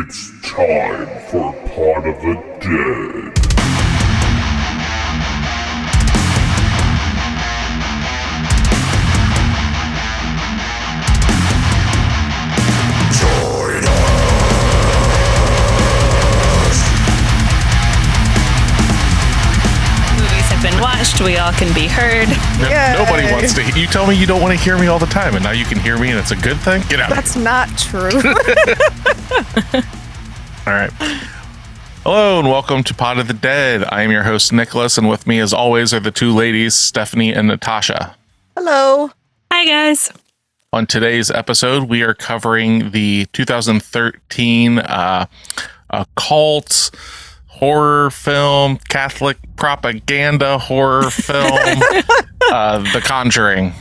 It's time for Pod of the Dead. Join us. Movies have been watched. We all can be heard. Nobody wants to. You tell me you don't want to hear me all the time, and now you can hear me, and it's a good thing. Get out. That's not true. All right. Hello and welcome to Pod of the Dead. I am your host Nicholas, and with me, as always, are the two ladies, Stephanie and Natasha. Hello. Hi, guys. On today's episode, we are covering the 2013 cult horror film, Catholic propaganda horror film, The Conjuring.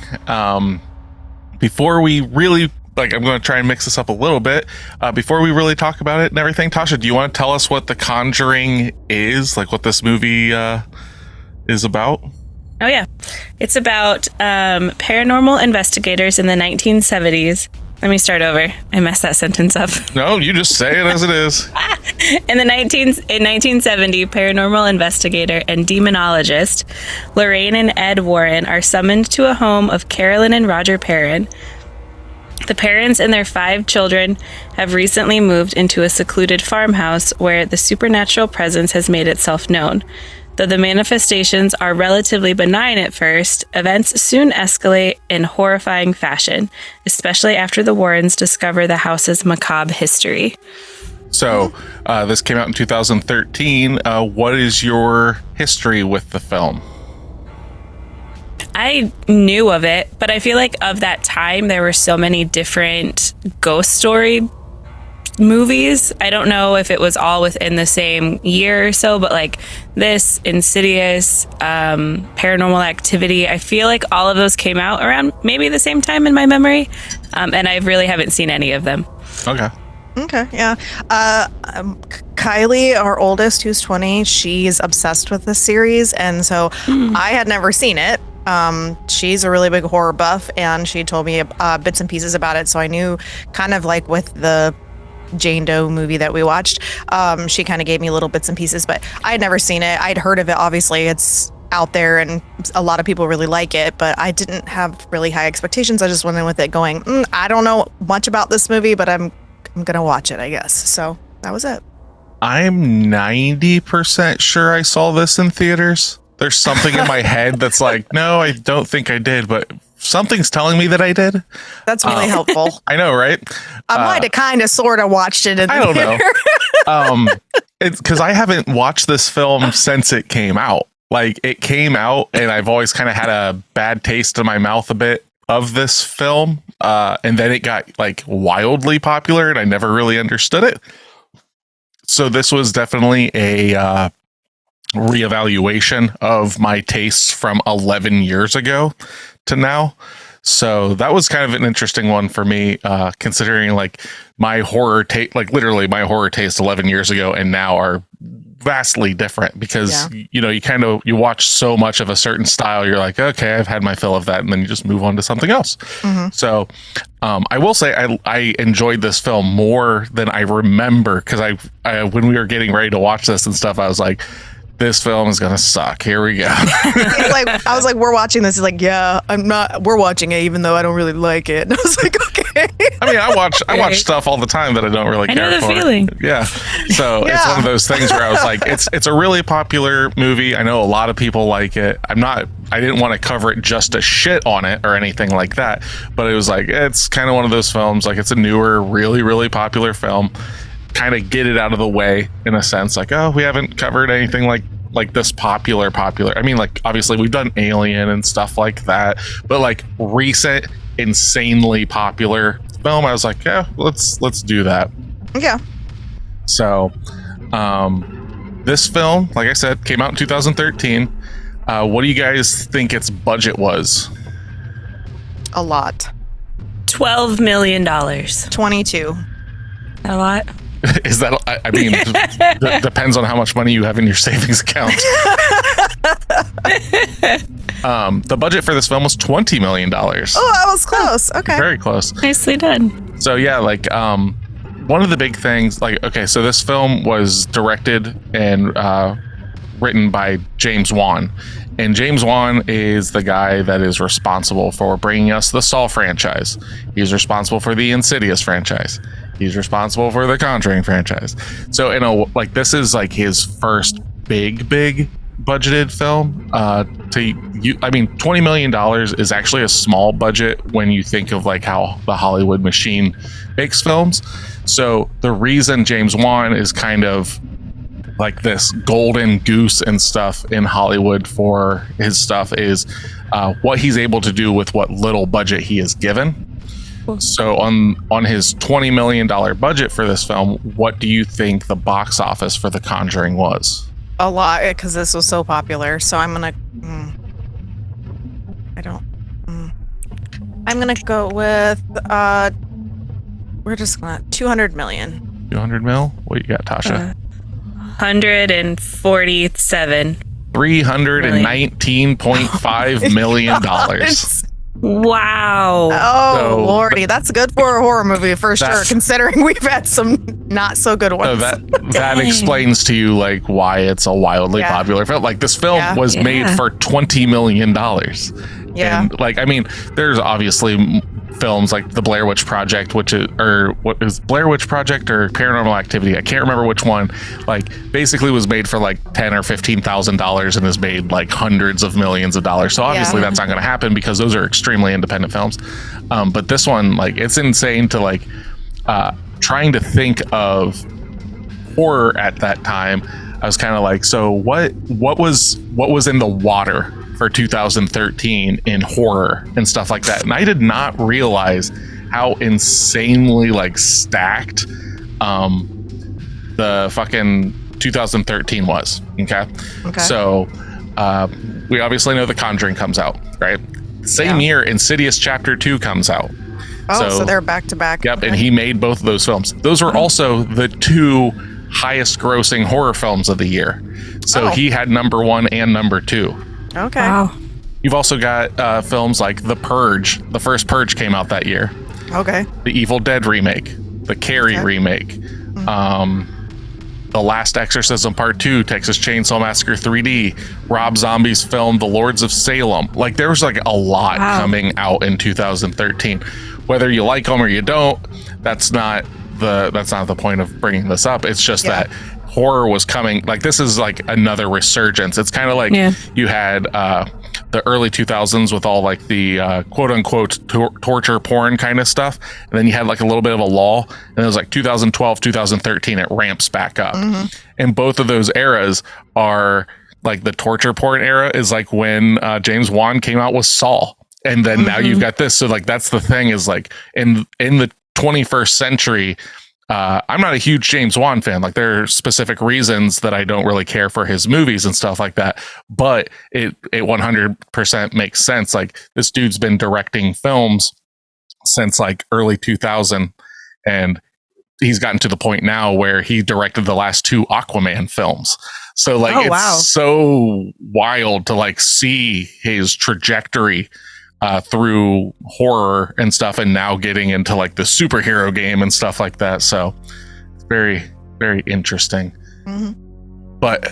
Before we really, I'm going to try and mix this up a little bit. Before we really talk about it and everything, Tasha, do you want to tell us what The Conjuring is? Like what this movie is about? Oh, yeah. It's about paranormal investigators in the 1970s. Let me start over. I messed that sentence up. No, you just say it as it is. In 1970, paranormal investigator and demonologist Lorraine and Ed Warren are summoned to a home of Carolyn and Roger Perron. The parents and their 5 children have recently moved into a secluded farmhouse where the supernatural presence has made itself known. Though the manifestations are relatively benign at first, events soon escalate in horrifying fashion, especially after the Warrens discover the house's macabre history. So, this came out in 2013. What is your history with the film? I knew of it, but I feel like of that time, there were so many different ghost story movies. I don't know if it was all within the same year or so, but like this, Insidious, Paranormal Activity, I feel like all of those came out around maybe the same time in my memory, and I really haven't seen any of them. Okay, Yeah. Kylie, our oldest, who's 20, she's obsessed with this series, and so I had never seen it. She's a really big horror buff, and she told me bits and pieces about it, so I knew kind of like with the Jane Doe movie that we watched, she kind of gave me little bits and pieces, but I had never seen it. I'd heard of it, obviously it's out there and a lot of people really like it, but I didn't have really high expectations. I just went in with it going, I don't know much about this movie, but I'm gonna watch it, I guess. So that was it. I'm 90% sure I saw this in theaters. There's something in my head that's like, no, I don't think I did, but something's telling me that I did. That's really helpful. I know, right? I might have kind of sort of watched it in the I don't theater. know. It's because I haven't watched this film since it came out. Like, it came out, and I've always kind of had a bad taste in my mouth a bit of this film. And then it got like wildly popular, and I never really understood it. So this was definitely a reevaluation of my tastes from 11 years ago to now. So that was kind of an interesting one for me, considering like my horror taste, like literally my horror taste 11 years ago and now are vastly different because, you know, you watch so much of a certain style. You're like, okay, I've had my fill of that. And then you just move on to something else. Mm-hmm. So I will say I enjoyed this film more than I remember because I when we were getting ready to watch this and stuff, I was like, this film is gonna suck. Here we go. I was like, we're watching this. He's like, yeah, we're watching it, even though I don't really like it. And I was like, okay. I mean, I watch stuff all the time that I don't really care for. I know the feeling. Yeah. So it's one of those things where I was like, it's a really popular movie. I know a lot of people like it. I didn't want to cover it just to shit on it or anything like that. But it was like, it's kind of one of those films. Like, it's a newer, really, really popular film. Kind of get it out of the way in a sense, like, oh, we haven't covered anything like this popular. I mean, like, obviously we've done Alien and stuff like that, but like recent insanely popular film, I was like, yeah, let's do that. Yeah. So this film, like I said, came out in 2013. What do you guys think its budget was? A lot. $12 million. 22. A lot. Is that, I mean, depends on how much money you have in your savings account. The budget for this film was $20 million. Oh, I was close. Okay. Very close. Nicely done. So yeah, like one of the big things, like, okay, so this film was directed and written by James Wan. And James Wan is the guy that is responsible for bringing us the Saw franchise. He's responsible for the Insidious franchise. He's responsible for the Conjuring franchise. So, like, this is like his first big budgeted film. $20 million is actually a small budget when you think of like how the Hollywood machine makes films. So the reason James Wan is kind of like this golden goose and stuff in Hollywood for his stuff is what he's able to do with what little budget he is given. So on his $20 million budget for this film, what do you think the box office for The Conjuring was? A lot, because this was so popular. So I'm gonna go with we're just gonna 200 million. 200 mil? What you got, Tasha? 147. $319.5 million. Wow. Oh, Lordy. That's good for a horror movie for sure, considering we've had some not so good ones. So that explains to you like why it's a wildly popular film. Like this film was made for $20 million. Yeah. And like, I mean, there's obviously films like the Blair Witch Project, what is Blair Witch Project or Paranormal Activity? I can't remember which one. Like basically was made for like $10,000 or $15,000 and is made like hundreds of millions of dollars. So obviously that's not going to happen because those are extremely independent films. But this one, like, it's insane to like trying to think of horror at that time. I was kind of like, so what was in the water for 2013 in horror and stuff like that? And I did not realize how insanely like stacked the fucking 2013 was. Okay. So we obviously know The Conjuring comes out, right? Same year, Insidious Chapter 2 comes out. So they're back to back. Yep. And he made both of those films. Those were also the two highest grossing horror films of the year. So he had number 1 and number 2. Okay. Wow. You've also got films like The Purge. The first Purge came out that year. Okay. The Evil Dead remake. The Carrie remake. The Last Exorcism Part 2. Texas Chainsaw Massacre 3D. Rob Zombie's film The Lords of Salem. Like there was like a lot coming out in 2013. Whether you like them or you don't, that's not the point of bringing this up. It's just that horror was coming. Like this is like another resurgence. It's kind of like you had the early 2000s with all like the quote unquote torture porn kind of stuff, and then you had like a little bit of a lull, and it was like 2012 2013 it ramps back up. And both of those eras are like the torture porn era is like when James Wan came out with Saw, and then now you've got this. So like that's the thing is like in the 21st century, I'm not a huge James Wan fan. Like there are specific reasons that I don't really care for his movies and stuff like that. But it 100% makes sense. Like this dude's been directing films since like early 2000, and he's gotten to the point now where he directed the last 2 Aquaman films. So like it's so wild to like see his trajectory through horror and stuff, and now getting into like the superhero game and stuff like that. So it's very, very interesting. But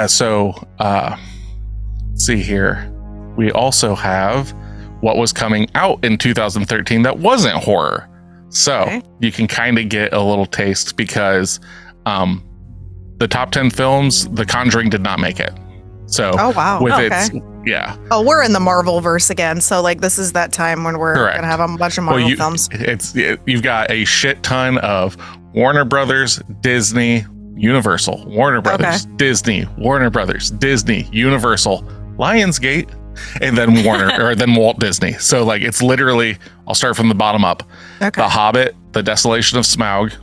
so let's see here. We also have what was coming out in 2013 that wasn't horror. So you can kind of get a little taste because the top 10 films, The Conjuring did not make it. So we're in the Marvel verse again. So like this is that time when we're gonna have a bunch of Marvel films. You've got a shit ton of Warner Brothers, Disney, Universal, Warner Brothers, Disney, Warner Brothers, Disney, Universal, Lionsgate, and then then Walt Disney. So like it's literally, I'll start from the bottom up. The Hobbit, The Desolation of Smaug.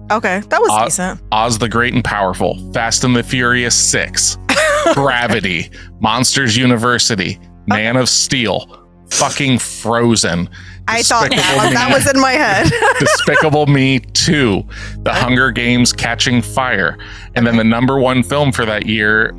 That was decent. Oz the Great and Powerful, Fast and the Furious 6. Gravity, Monsters University, Man of Steel, fucking Frozen. I thought that was in my head. Despicable Me 2, The Hunger Games Catching Fire, and then the number 1 film for that year,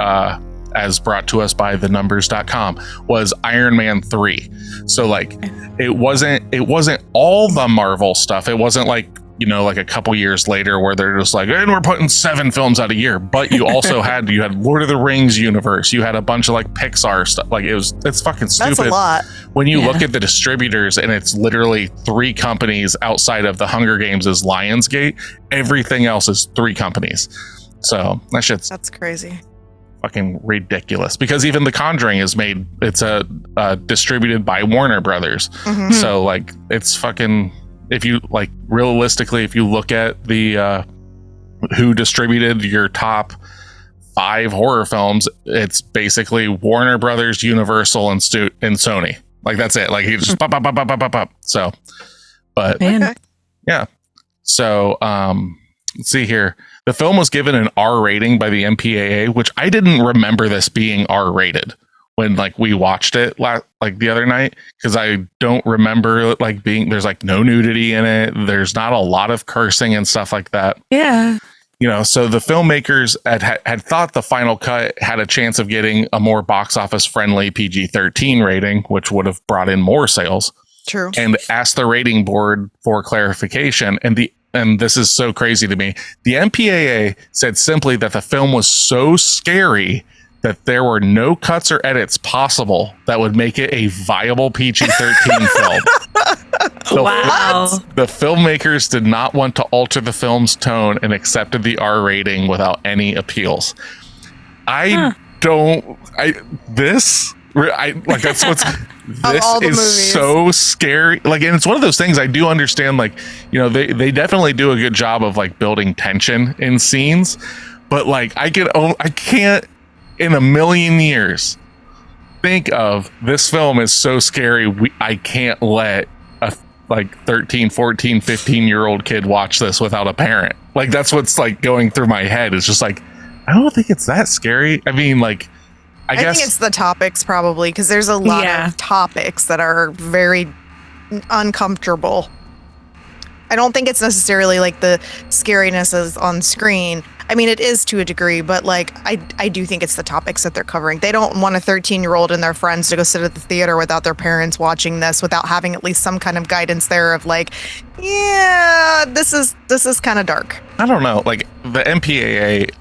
as brought to us by thenumbers.com, was Iron Man 3. So like it wasn't all the Marvel stuff. It wasn't like like a couple years later where they're just like, and we're putting 7 films out a year. But you also had Lord of the Rings universe. You had a bunch of like Pixar stuff. Like it's fucking stupid. That's a lot. When you look at the distributors and it's literally 3 companies outside of the Hunger Games is Lionsgate. Everything else is 3 companies. So that's crazy. Fucking ridiculous, because even The Conjuring is it's distributed by Warner Brothers. Mm-hmm. So like it's fucking, if you like realistically, if you look at the who distributed your top 5 horror films, it's basically Warner Brothers, Universal, and Sony. Like that's it. Like he just pop, pop, pop, pop, pop, pop. So, but yeah. So let's see here. The film was given an R rating by the MPAA, which I didn't remember this being R rated when like we watched it like the other night, because I don't remember like there's like no nudity in it. There's not a lot of cursing and stuff like that. Yeah. So the filmmakers had thought the final cut had a chance of getting a more box office friendly PG-13 rating, which would have brought in more sales. True. And asked the rating board for clarification. And this is so crazy to me. The MPAA said simply that the film was so scary that there were no cuts or edits possible that would make it a viable PG-13 film. Wow. The filmmakers did not want to alter the film's tone and accepted the R rating without any appeals. That's what's this is so scary. Like, and it's one of those things I do understand, like, they definitely do a good job of like building tension in scenes, but like I can't in a million years think of this film is so scary I can't let a like 13, 14, 15-year-old kid watch this without a parent. Like that's what's like going through my head. It's just like, I don't think it's that scary. I mean, like I guess think it's the topics probably, because there's a lot of topics that are very uncomfortable. I don't think it's necessarily like the scariness is on screen. I mean, it is to a degree, but like I do think it's the topics that they're covering. They don't want a 13-year-old and their friends to go sit at the theater without their parents watching this, without having at least some kind of guidance there of like, yeah, this is kind of dark. I don't know. Like the MPAA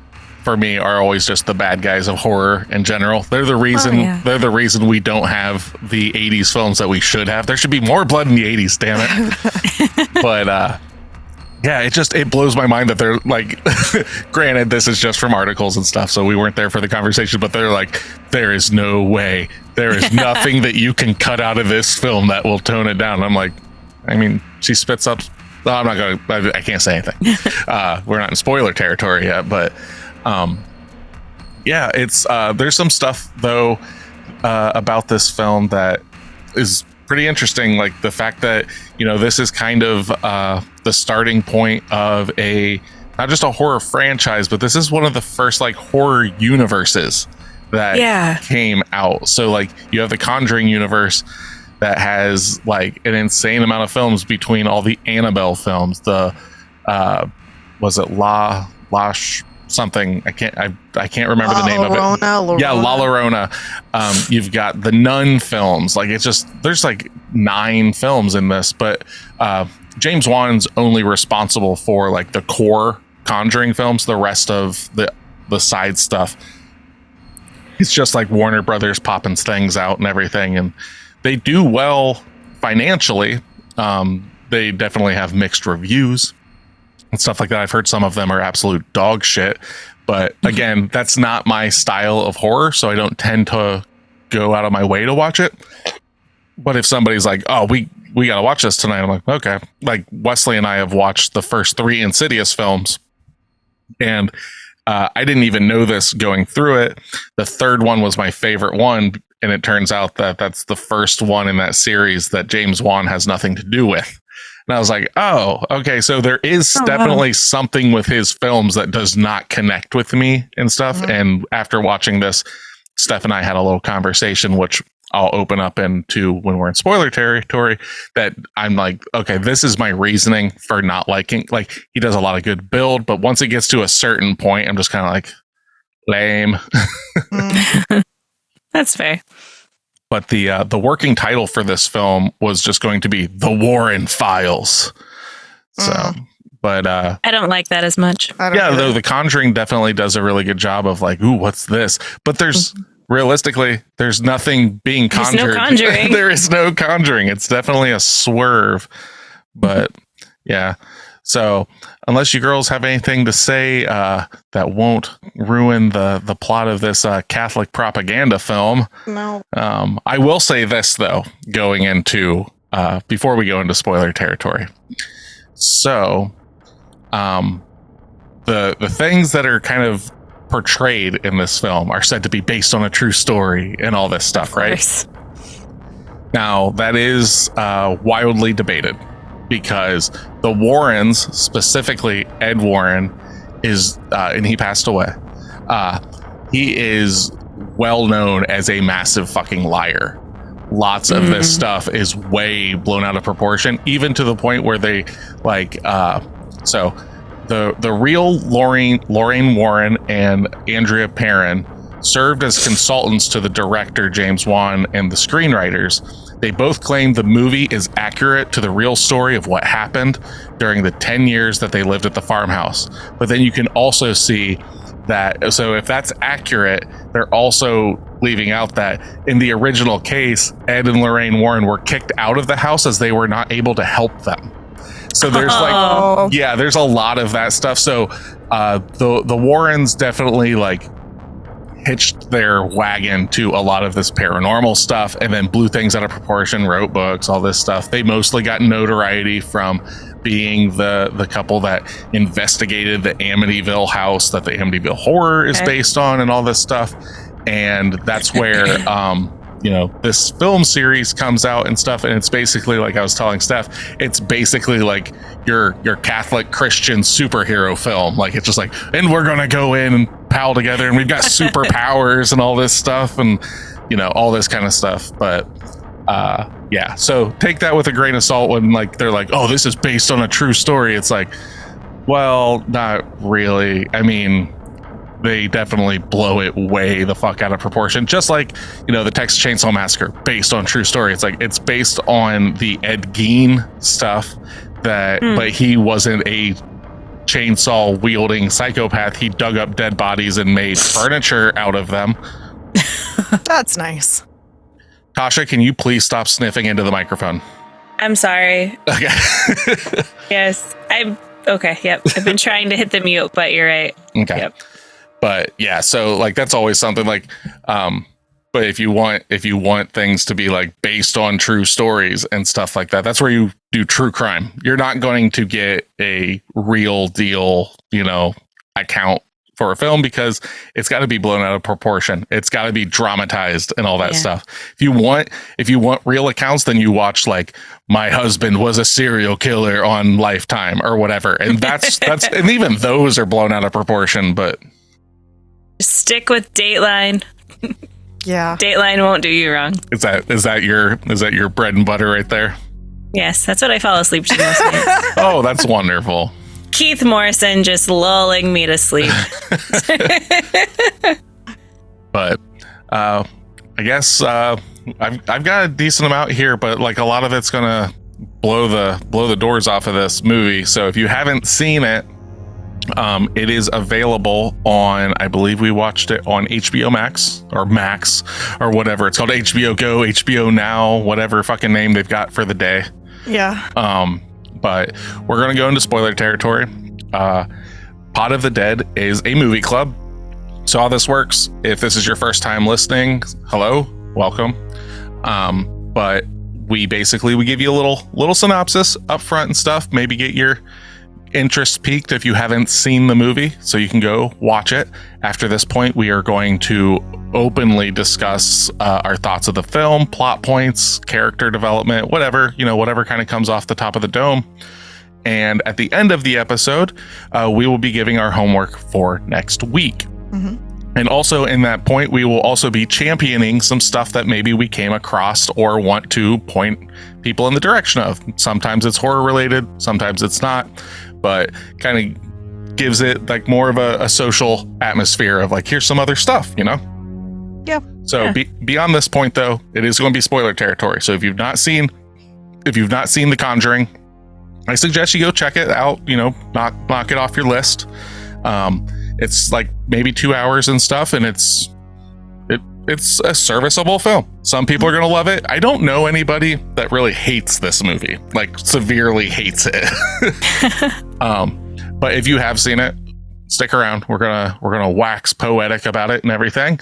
for me are always just the bad guys of horror in general. They're the reason they're the reason we don't have the 80s films that we should have. There should be more blood in the 80s, damn it. But it blows my mind that they're like, granted, this is just from articles and stuff, so we weren't there for the conversation, but they're like, there is no way. There is nothing that you can cut out of this film that will tone it down. I'm like, I mean, she spits up. No, I'm not going to, I can't say anything. We're not in spoiler territory yet, but it's there's some stuff though about this film that is pretty interesting, like the fact that this is kind of the starting point of not just a horror franchise, but this is one of the first like horror universes that came out. So like you have the Conjuring universe that has like an insane amount of films between all the Annabelle films, the was it La something, I can't remember the name of it. La Llorona. You've got the Nun films. Like it's just, there's like 9 films in this, but James Wan's only responsible for like the core Conjuring films. The rest of the side stuff, it's just like Warner Brothers popping things out and everything, and they do well financially. They definitely have mixed reviews and stuff like that. I've heard some of them are absolute dog shit, but again, that's not my style of horror, so I don't tend to go out of my way to watch it. But if somebody's like, oh, we gotta watch this tonight, I'm like, okay. Like Wesley and I have watched the first 3 Insidious films, and I didn't even know this going through it. The 3rd one was my favorite one, and it turns out that that's the first one in that series that James Wan has nothing to do with. And I was like, oh, okay. So there is definitely something with his films that does not connect with me and stuff. Mm-hmm. And after watching this, Steph and I had a little conversation, which I'll open up into when we're in spoiler territory, that I'm like, okay, this is my reasoning for not liking. Like, he does a lot of good build, but once it gets to a certain point, I'm just kind of like, lame. That's fair. But the working title for this film was just going to be The Warren Files. So But I don't like that as much. though The Conjuring definitely does a really good job of like, ooh, what's this? But there's realistically, there's nothing being conjured. There's no conjuring. There is no conjuring. It's definitely a swerve. But yeah. So unless you girls have anything to say that won't ruin the plot of this Catholic propaganda film, No. I will say this though, going into before we go into spoiler territory. So the things that are kind of portrayed in this film are said to be based on a true story and all this stuff, right? Now that is wildly debated, because the Warrens, specifically Ed Warren, is and he passed away. He is well known as a massive fucking liar. Lots of this stuff is way blown out of proportion, even to the point where they like so the real Lorraine Warren and Andrea Perron served as consultants to the director James Wan and the screenwriters. They both claim the movie is accurate to the real story of what happened during the 10 years that they lived at the farmhouse. But then you can also see that, so if that's accurate, they're also leaving out that in the original case, Ed and Lorraine Warren were kicked out of the house as they were not able to help them. So there's there's a lot of that stuff. So the Warrens definitely like hitched their wagon to a lot of this paranormal stuff and then blew things out of proportion, wrote books, all this stuff. They mostly got notoriety from being the couple that investigated the Amityville house that the Amityville horror is based on and all this stuff. And that's where this film series comes out and stuff, and it's basically like I was telling Steph, it's basically like your Catholic Christian superhero film. Like it's just like, and we're gonna go in and pal together and we've got superpowers and all this stuff and all this kind of stuff. But so take that with a grain of salt when like they're like, oh, this is based on a true story. It's like, well, not really. I mean, they definitely blow it way the fuck out of proportion. Just like, the Texas Chainsaw Massacre, based on true story. It's like, it's based on the Ed Gein stuff but he wasn't a chainsaw wielding psychopath. He dug up dead bodies and made furniture out of them. That's nice. Tasha, can you please stop sniffing into the microphone? I'm sorry. Okay. Yes. Okay. Yep. I've been trying to hit the mute, but you're right. Okay. Yep. But yeah, so like that's always something like, but if you want things to be like based on true stories and stuff like that, that's where you do true crime. You're not going to get a real deal, account for a film because it's got to be blown out of proportion. It's got to be dramatized and all that stuff. If you want real accounts, then you watch like My Husband Was a Serial Killer on Lifetime or whatever. And that's and even those are blown out of proportion, but stick with Dateline. Yeah. Dateline won't do you wrong. Is that your bread and butter right there? Yes, that's what I fall asleep to most nights. Oh, that's wonderful. Keith Morrison just lulling me to sleep. But I guess I've got a decent amount here, but like a lot of it's gonna blow the doors off of this movie. So if you haven't seen it, it is available on, I believe we watched it on HBO Max or whatever. It's called HBO Go, HBO Now, whatever fucking name they've got for the day. Yeah. But we're going to go into spoiler territory. Pot of the Dead is a movie club. So how this works, if this is your first time listening, hello, welcome. But we give you a little synopsis up front and stuff, maybe get your interest peaked if you haven't seen the movie, so you can go watch it. After this point, we are going to openly discuss our thoughts of the film, plot points, character development, whatever kind of comes off the top of the dome. And at the end of the episode, we will be giving our homework for next week. And also in that point, we will also be championing some stuff that maybe we came across or want to point people in the direction of. Sometimes it's horror related, sometimes it's not, but kind of gives it like more of a social atmosphere of like, here's some other stuff, Yeah. So beyond this point though, it is going to be spoiler territory. So if you've not seen The Conjuring, I suggest you go check it out. Knock it off your list. It's like maybe 2 hours and stuff, and it's a serviceable film. Some people are gonna love it. I don't know anybody that really hates this movie, like severely hates it. But if you have seen it, stick around. We're gonna wax poetic about it and everything,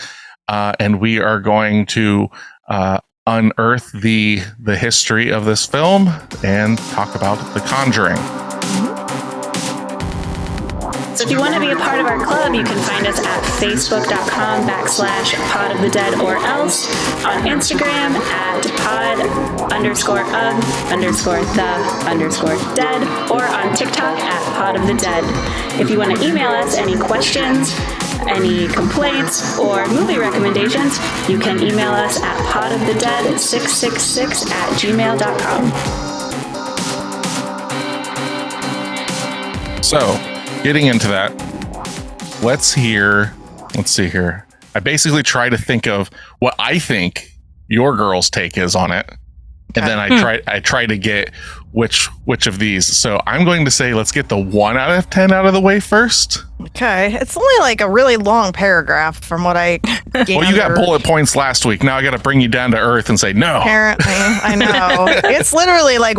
and we are going to unearth the history of this film and talk about The Conjuring. So if you want to be a part of our club, you can find us at facebook.com/podofthedead or else on Instagram at pod_of_the_dead or on TikTok at podofthedead. If you want to email us any questions, any complaints, or movie recommendations, you can email us at podofthedead666@gmail.com. So, getting into that, let's see here. I basically try to think of what I think your girl's take is on it, and then I try to get which of these. So I'm going to say let's get the 1 out of 10 out of the way first. Okay, it's only like a really long paragraph from what I gathered. Well, you got bullet points last week. Now I got to bring you down to earth and say no. Apparently, I know. It's literally like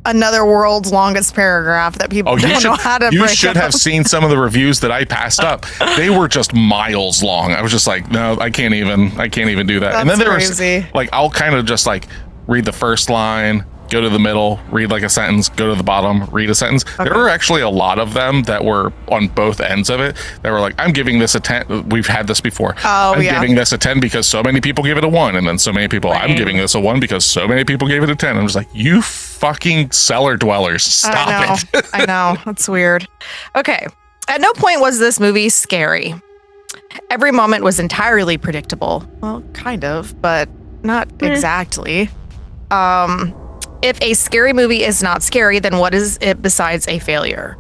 another world's longest paragraph that people don't know how to break. You should have seen some of the reviews that I passed up. They were just miles long. I was just like, no, I can't even do that. That's and then there crazy. was like, I'll kind of just like read the first line, go to the middle, read like a sentence, go to the bottom, read a sentence. Okay. There were actually a lot of them that were on both ends of it that were like, I'm giving this a 10. We've had this before. I'm giving this a 10 because so many people give it a 1. And then so many people, I'm giving this a 1 because so many people gave it a 10. I'm just like, you fucking cellar dwellers. Stop it. I know. That's weird. Okay. At no point was this movie scary. Every moment was entirely predictable. Well, kind of, but not exactly. If a scary movie is not scary, then what is it besides a failure?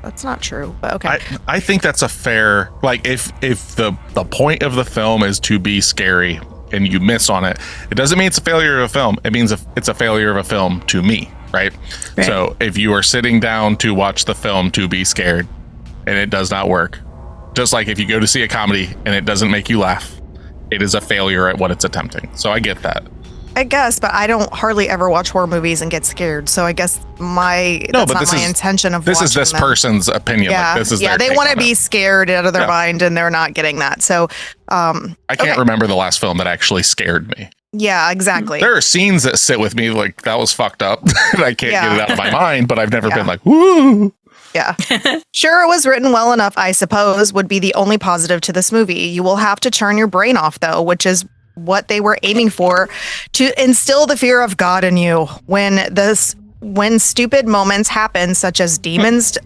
That's not true, but okay. I think that's a fair, like if the point of the film is to be scary and you miss on it, it doesn't mean it's a failure of a film. It means it's a failure of a film to me, right? So if you are sitting down to watch the film to be scared and it does not work, just like if you go to see a comedy and it doesn't make you laugh, it is a failure at what it's attempting. So I get that. I guess, but I don't hardly ever watch horror movies and get scared. So I guess that's not my intention of this watching is this them. Person's opinion. Yeah, like, this is they want to be scared out of their mind, and they're not getting that. So I can't remember the last film that actually scared me. Yeah, exactly. There are scenes that sit with me like that was fucked up. And I can't get it out of my mind, but I've never been like, woo. Yeah. Sure, it was written well enough, I suppose, would be the only positive to this movie. You will have to turn your brain off, though, which is what they were aiming for, to instill the fear of God in you when stupid moments happen, such as demons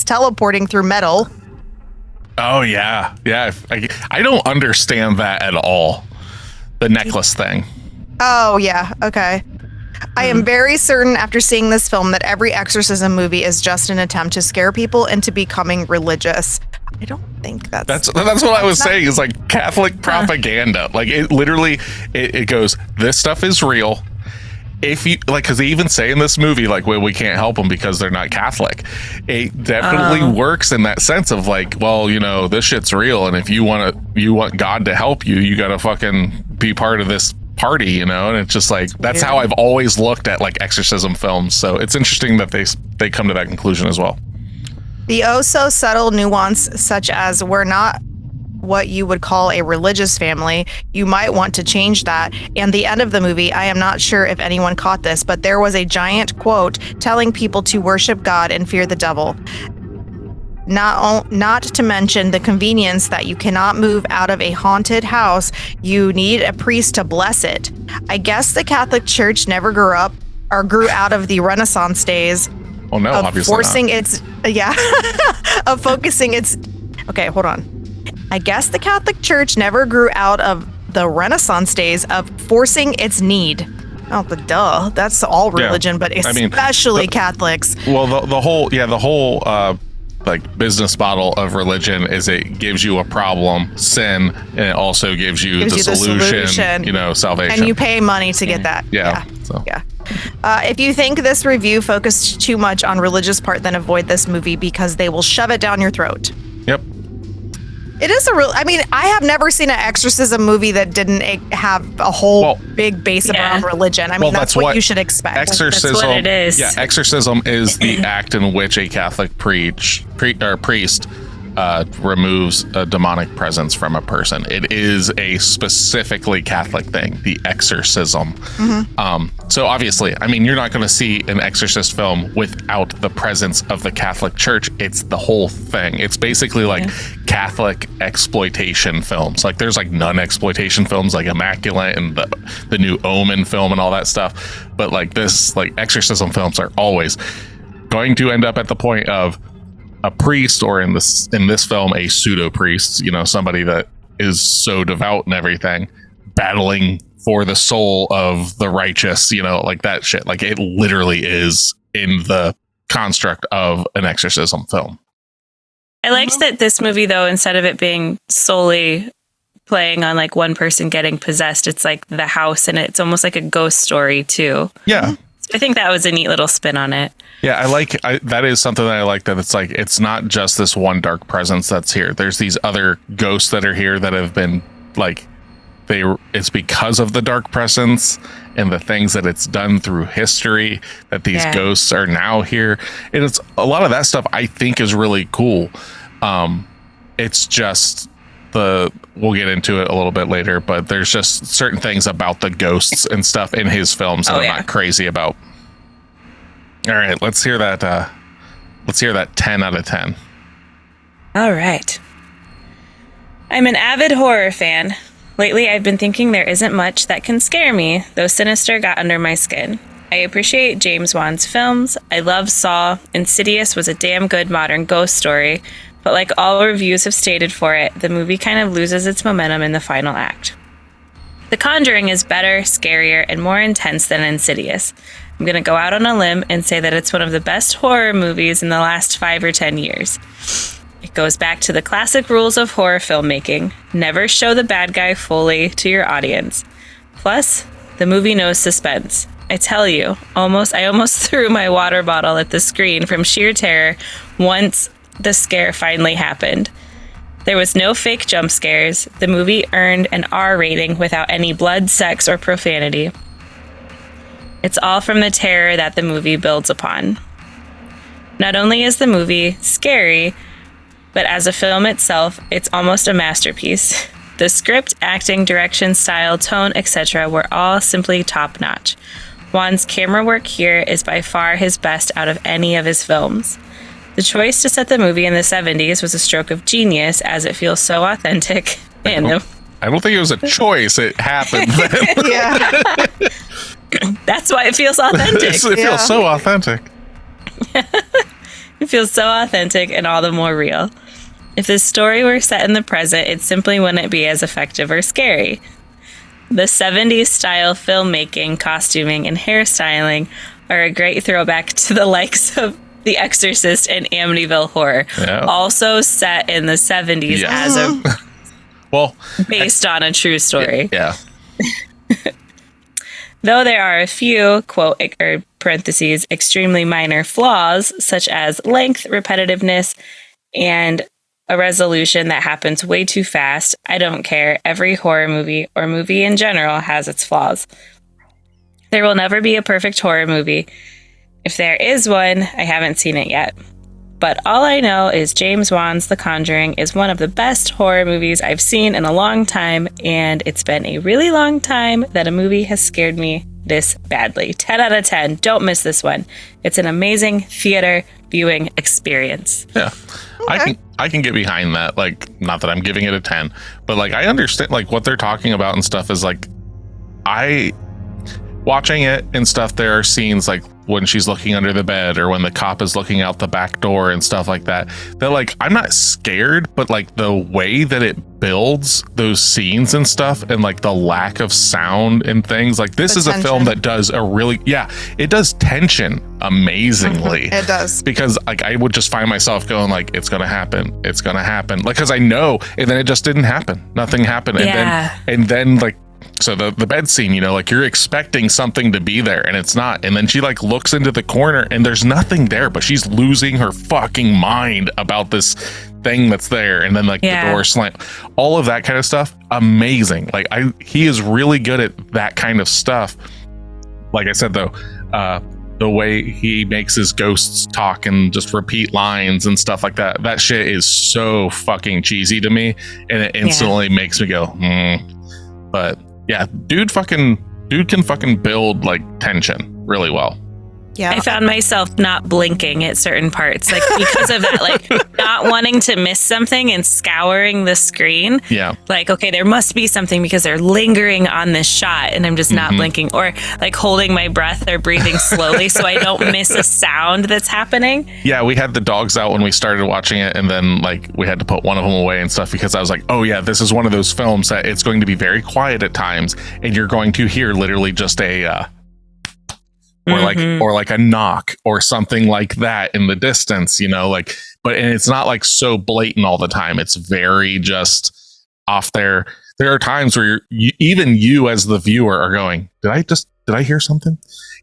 teleporting through metal. Oh yeah. I don't understand that at all. The necklace thing. Oh yeah. Okay. I am very certain after seeing this film that every exorcism movie is just an attempt to scare people into becoming religious. I don't think that's what I was saying is like Catholic propaganda. Like it literally, it goes, this stuff is real. If you like, because they even say in this movie, like, well, we can't help them because they're not Catholic. It definitely works in that sense of like, well, this shit's real. And if you want God to help you, you got to fucking be part of this party, and it's just like, that's how I've always looked at like exorcism films. So it's interesting that they come to that conclusion as well. The so subtle nuance, such as we're not what you would call a religious family, you might want to change that. And the end of the movie, I am not sure if anyone caught this, but there was a giant quote telling people to worship God and fear the devil. Not to mention the convenience that you cannot move out of a haunted house. You need a priest to bless it. I guess the Catholic Church never grew out of the Renaissance days. Oh no, of obviously forcing not. of focusing its. Okay, hold on. I guess the Catholic Church never grew out of the Renaissance days of forcing its need. Oh, but duh. That's all religion, but especially Catholics. Well, the whole like business model of religion is it gives you a problem, sin, and it also gives you the solution, salvation. And you pay money to get that. Yeah. If you think this review focused too much on religious part, then avoid this movie because they will shove it down your throat. Yep. It is a real. I mean, I have never seen an exorcism movie that didn't have a whole big base around religion. I mean, that's what you should expect. Exorcism, that's what it is. Yeah, exorcism is the act in which a Catholic priest removes a demonic presence from a person. It is a specifically Catholic thing, the exorcism. So obviously, I mean, you're not going to see an exorcist film without the presence of the Catholic Church. It's the whole thing. It's basically like Catholic exploitation films. Like there's like nun exploitation films like Immaculate and the new Omen film and all that stuff. But like this, like exorcism films are always going to end up at the point of a priest, or in this film, a pseudo priest, you know, somebody that is so devout and everything, battling for the soul of the righteous, you know, like that shit. Like it literally is in the construct of an exorcism film. I liked that this movie, though, instead of it being solely playing on like one person getting possessed, it's like the house, and it's almost like a ghost story too. Yeah. I think that was a neat little spin on it. Yeah, that is something that I like, that it's like, it's not just this one dark presence that's here. There's these other ghosts that are here that have been like, it's because of the dark presence and the things that it's done through history that these ghosts are now here. And it's a lot of that stuff I think is really cool. It's just we'll get into it a little bit later, but there's just certain things about the ghosts and stuff in his films that I'm not crazy about. All right, let's hear that 10 out of 10. All right. I'm an avid horror fan. Lately, I've been thinking there isn't much that can scare me, though Sinister got under my skin. I appreciate James Wan's films. I love Saw. Insidious was a damn good modern ghost story, but like all reviews have stated for it, the movie kind of loses its momentum in the final act. The Conjuring is better, scarier, and more intense than Insidious. I'm going to go out on a limb and say that it's one of the best horror movies in the last 5 or 10 years. It goes back to the classic rules of horror filmmaking. Never show the bad guy fully to your audience. Plus, the movie knows suspense. I tell you, I almost threw my water bottle at the screen from sheer terror once the scare finally happened. There was no fake jump scares. The movie earned an R rating without any blood, sex, or profanity. It's all from the terror that the movie builds upon. Not only is the movie scary, but as a film itself, it's almost a masterpiece. The script, acting, direction, style, tone, etc. were all simply top-notch. Wan's camera work here is by far his best out of any of his films. The choice to set the movie in the 70s was a stroke of genius, as it feels so authentic. I don't think it was a choice. It happened then. Yeah. That's why it feels authentic. It feels so authentic. It feels so authentic and all the more real. If this story were set in the present, it simply wouldn't be as effective or scary. The 70s style filmmaking, costuming, and hairstyling are a great throwback to the likes of The Exorcist and Amityville Horror, also set in the 70s as a based on a true story. Yeah. Though there are a few, quote, or parentheses, extremely minor flaws, such as length, repetitiveness, and a resolution that happens way too fast, I don't care. Every horror movie, or movie in general, has its flaws. There will never be a perfect horror movie. If there is one, I haven't seen it yet. But all I know is James Wan's The Conjuring is one of the best horror movies I've seen in a long time, and it's been a really long time that a movie has scared me this badly. 10 out of 10. Don't miss this one. It's an amazing theater viewing experience. Yeah. Okay. I can get behind that. Like, not that I'm giving it a 10, but like I understand like what they're talking about and stuff is like watching it and stuff, there are scenes like when she's looking under the bed or when the cop is looking out the back door and stuff like that. They're like, I'm not scared, but like the way that it builds those scenes and stuff and like the lack of sound and things like this is a film that does it does tension amazingly. It does. Because like I would just find myself going like, it's gonna happen. Like, because I know, and then it just didn't happen. Nothing happened. And then like so the bed scene, you know, like you're expecting something to be there and it's not. And then she like looks into the corner and there's nothing there, but she's losing her fucking mind about this thing that's there. And then like the door slam, all of that kind of stuff. Amazing. Like he is really good at that kind of stuff. Like I said, though, the way he makes his ghosts talk and just repeat lines and stuff like that, that shit is so fucking cheesy to me, and it instantly makes me go, But yeah, dude can fucking build like tension really well. Yeah, I found myself not blinking at certain parts, like because of that, like not wanting to miss something and scouring the screen. Yeah, like okay, there must be something because they're lingering on this shot, and I'm just not blinking, or like holding my breath or breathing slowly so I don't miss a sound that's happening. Yeah, we had the dogs out when we started watching it, and then like we had to put one of them away and stuff because I was like, oh yeah, this is one of those films that it's going to be very quiet at times, and you're going to hear literally just a. Or like a knock or something like that in the distance, you know, like, and it's not like so blatant all the time. It's very just off there. There are times where even you as the viewer are going, did I hear something?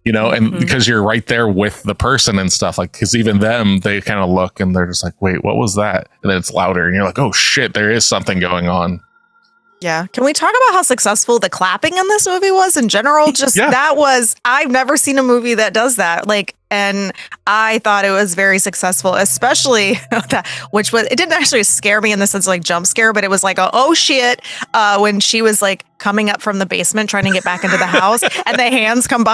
You know, and because you're right there with the person and stuff, like, because even them, they kind of look and they're just like, wait, what was that? And then it's louder and you're like, oh shit, there is something going on. Yeah. Can we talk about how successful the clapping in this movie was in general? Just that was, I've never seen a movie that does that. Like, and I thought it was very successful, especially that, which was, it didn't actually scare me in the sense of like jump scare, but it was like, oh shit, when she was like coming up from the basement trying to get back into the house and the hands come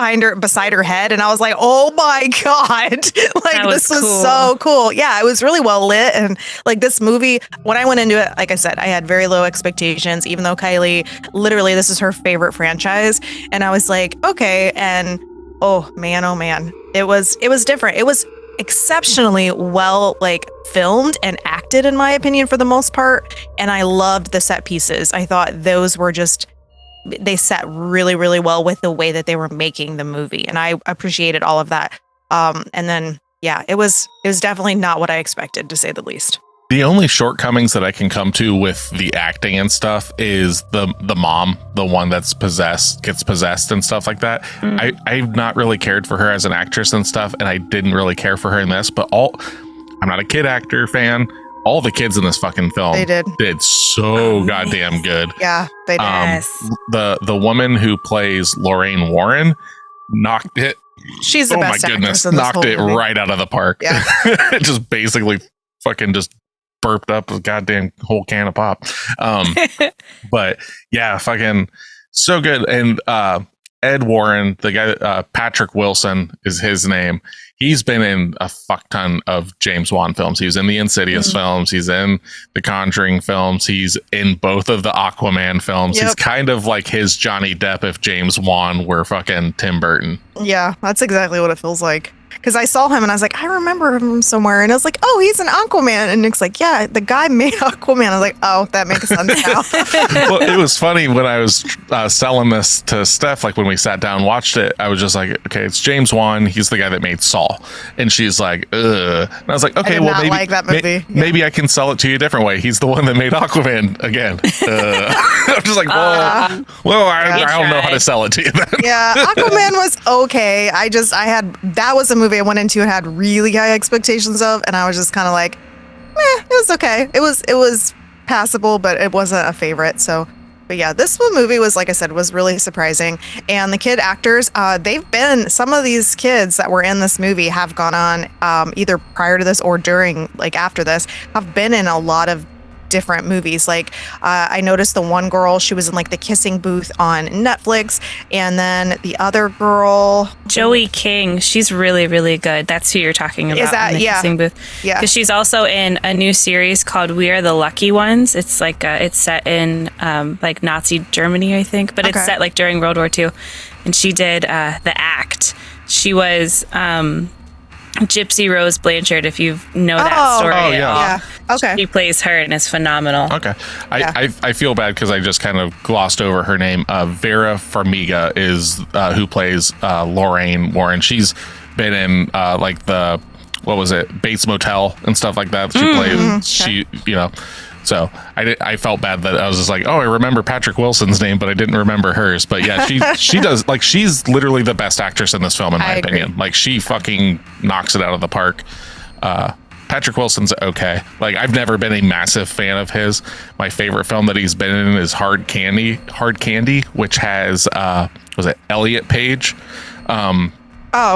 beside her head. And I was like, oh my God, like this was so cool. Yeah, it was really well lit. And like this movie, when I went into it, like I said, I had very low expectations, even though Kylie, literally, this is her favorite franchise. And I was like, okay. And oh man, it was different. It was exceptionally well like filmed and acted, in my opinion, for the most part. And I loved the set pieces. I thought those were just, they set really, really well with the way that they were making the movie. And I appreciated all of that. And then, yeah, it was definitely not what I expected, to say the least. The only shortcomings that I can come to with the acting and stuff is the mom, the one that's gets possessed and stuff like that. I've not really cared for her as an actress and stuff, and I didn't really care for her in this, but I'm not a kid actor fan. All the kids in this fucking film did so goddamn good. Yeah, they did. The woman who plays Lorraine Warren knocked it. She's the best actress in this knocked it movie. right out of the park. Yeah. Just basically fucking just burped up a goddamn whole can of pop. But yeah, fucking so good. And Ed Warren, the guy, Patrick Wilson is his name. He's been in a fuck ton of James Wan films. He was in the Insidious films. He's in the Conjuring films. He's in both of the Aquaman films. He's kind of like his Johnny Depp if James Wan were fucking Tim Burton. Yeah, that's exactly what it feels like. Because I saw him and I was like, I remember him from somewhere. And I was like, oh, he's an Aquaman. And Nick's like, yeah, the guy made Aquaman. I was like, oh, that makes sense now. Well, it was funny when I was selling this to Steph, like when we sat down and watched it, I was just like, okay, it's James Wan. He's the guy that made Saw. And she's like, ugh. And I was like, okay, well, maybe, like that movie. Maybe I can sell it to you a different way. He's the one that made Aquaman again. I'm just like, I don't know how to sell it to you then. Yeah, Aquaman was okay. That was a movie I went into and had really high expectations of, and I was just kind of like, it was okay. It was passable, but it wasn't a favorite. So, but yeah, this movie was, like I said, was really surprising. And the kid actors, some of these kids that were in this movie have gone on either prior to this or during, like after this, have been in a lot of different movies. Like I noticed the one girl, she was in like The Kissing Booth on Netflix, and then the other girl, Joey King, she's really, really good. That's who you're talking about. Is that, in The Kissing Booth? Yeah, because she's also in a new series called We Are the Lucky Ones. It's like it's set in like Nazi Germany, I think, but it's set like during World War II. And she did The Act. She was Gypsy Rose Blanchard, if you know that story. Oh, yeah. Okay. She plays her and is phenomenal. Okay. I feel bad because I just kind of glossed over her name. Vera Farmiga is who plays Lorraine Warren. She's been in like Bates Motel and stuff like that. She played, So I felt bad that I was just like, oh, I remember Patrick Wilson's name, but I didn't remember hers. But yeah, she does, like, she's literally the best actress in this film, in my opinion. Like, she fucking knocks it out of the park. Patrick Wilson's okay. Like, I've never been a massive fan of his. My favorite film that he's been in is Hard Candy, which has was it Elliot Page? Oh,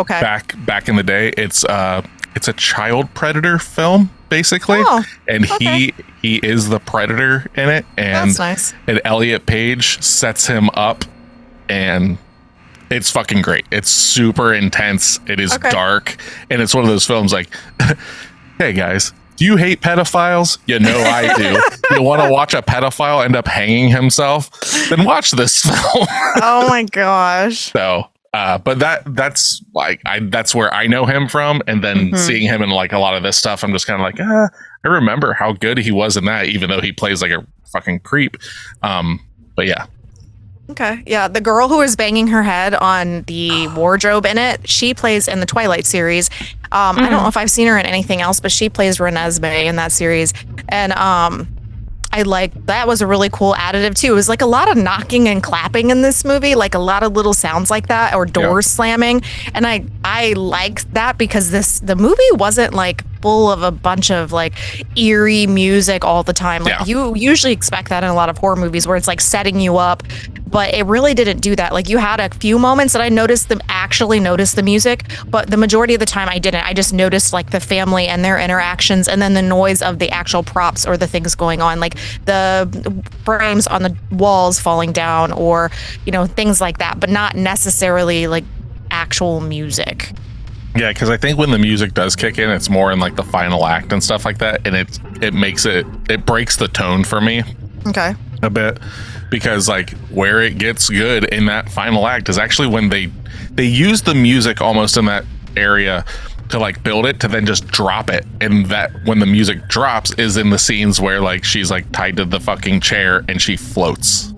okay. Back in the day, it's a child predator film, basically. Oh, and okay. he is the predator in it, and that's nice. And Elliot Page sets him up, and it's fucking great. It's super intense. It is dark, and it's one of those films like, hey guys, do you hate pedophiles? You know I do. You want to watch a pedophile end up hanging himself? Then watch this film. Oh my gosh. So, but that's like, that's where I know him from. And then seeing him in like a lot of this stuff, I'm just kind of like, I remember how good he was in that, even though he plays like a fucking creep. But yeah. Okay. Yeah. The girl who is banging her head on the wardrobe in it, she plays in the Twilight series. I don't know if I've seen her in anything else, but she plays Renesmee in that series. And I like, that was a really cool additive too. It was like a lot of knocking and clapping in this movie, like a lot of little sounds like that, or doors slamming. And I liked that because the movie wasn't like full of a bunch of like eerie music all the time. Like you usually expect that in a lot of horror movies where it's like setting you up, but it really didn't do that. Like, you had a few moments that I actually noticed the music, but the majority of the time I didn't. I just noticed like the family and their interactions, and then the noise of the actual props or the things going on, like the frames on the walls falling down, or, you know, things like that, but not necessarily like actual music. Yeah, because I think when the music does kick in, it's more in like the final act and stuff like that, and it breaks the tone for me. Okay. A bit, because like where it gets good in that final act is actually when they use the music almost in that area to like build it to then just drop it, and that when the music drops is in the scenes where like she's like tied to the fucking chair and she floats.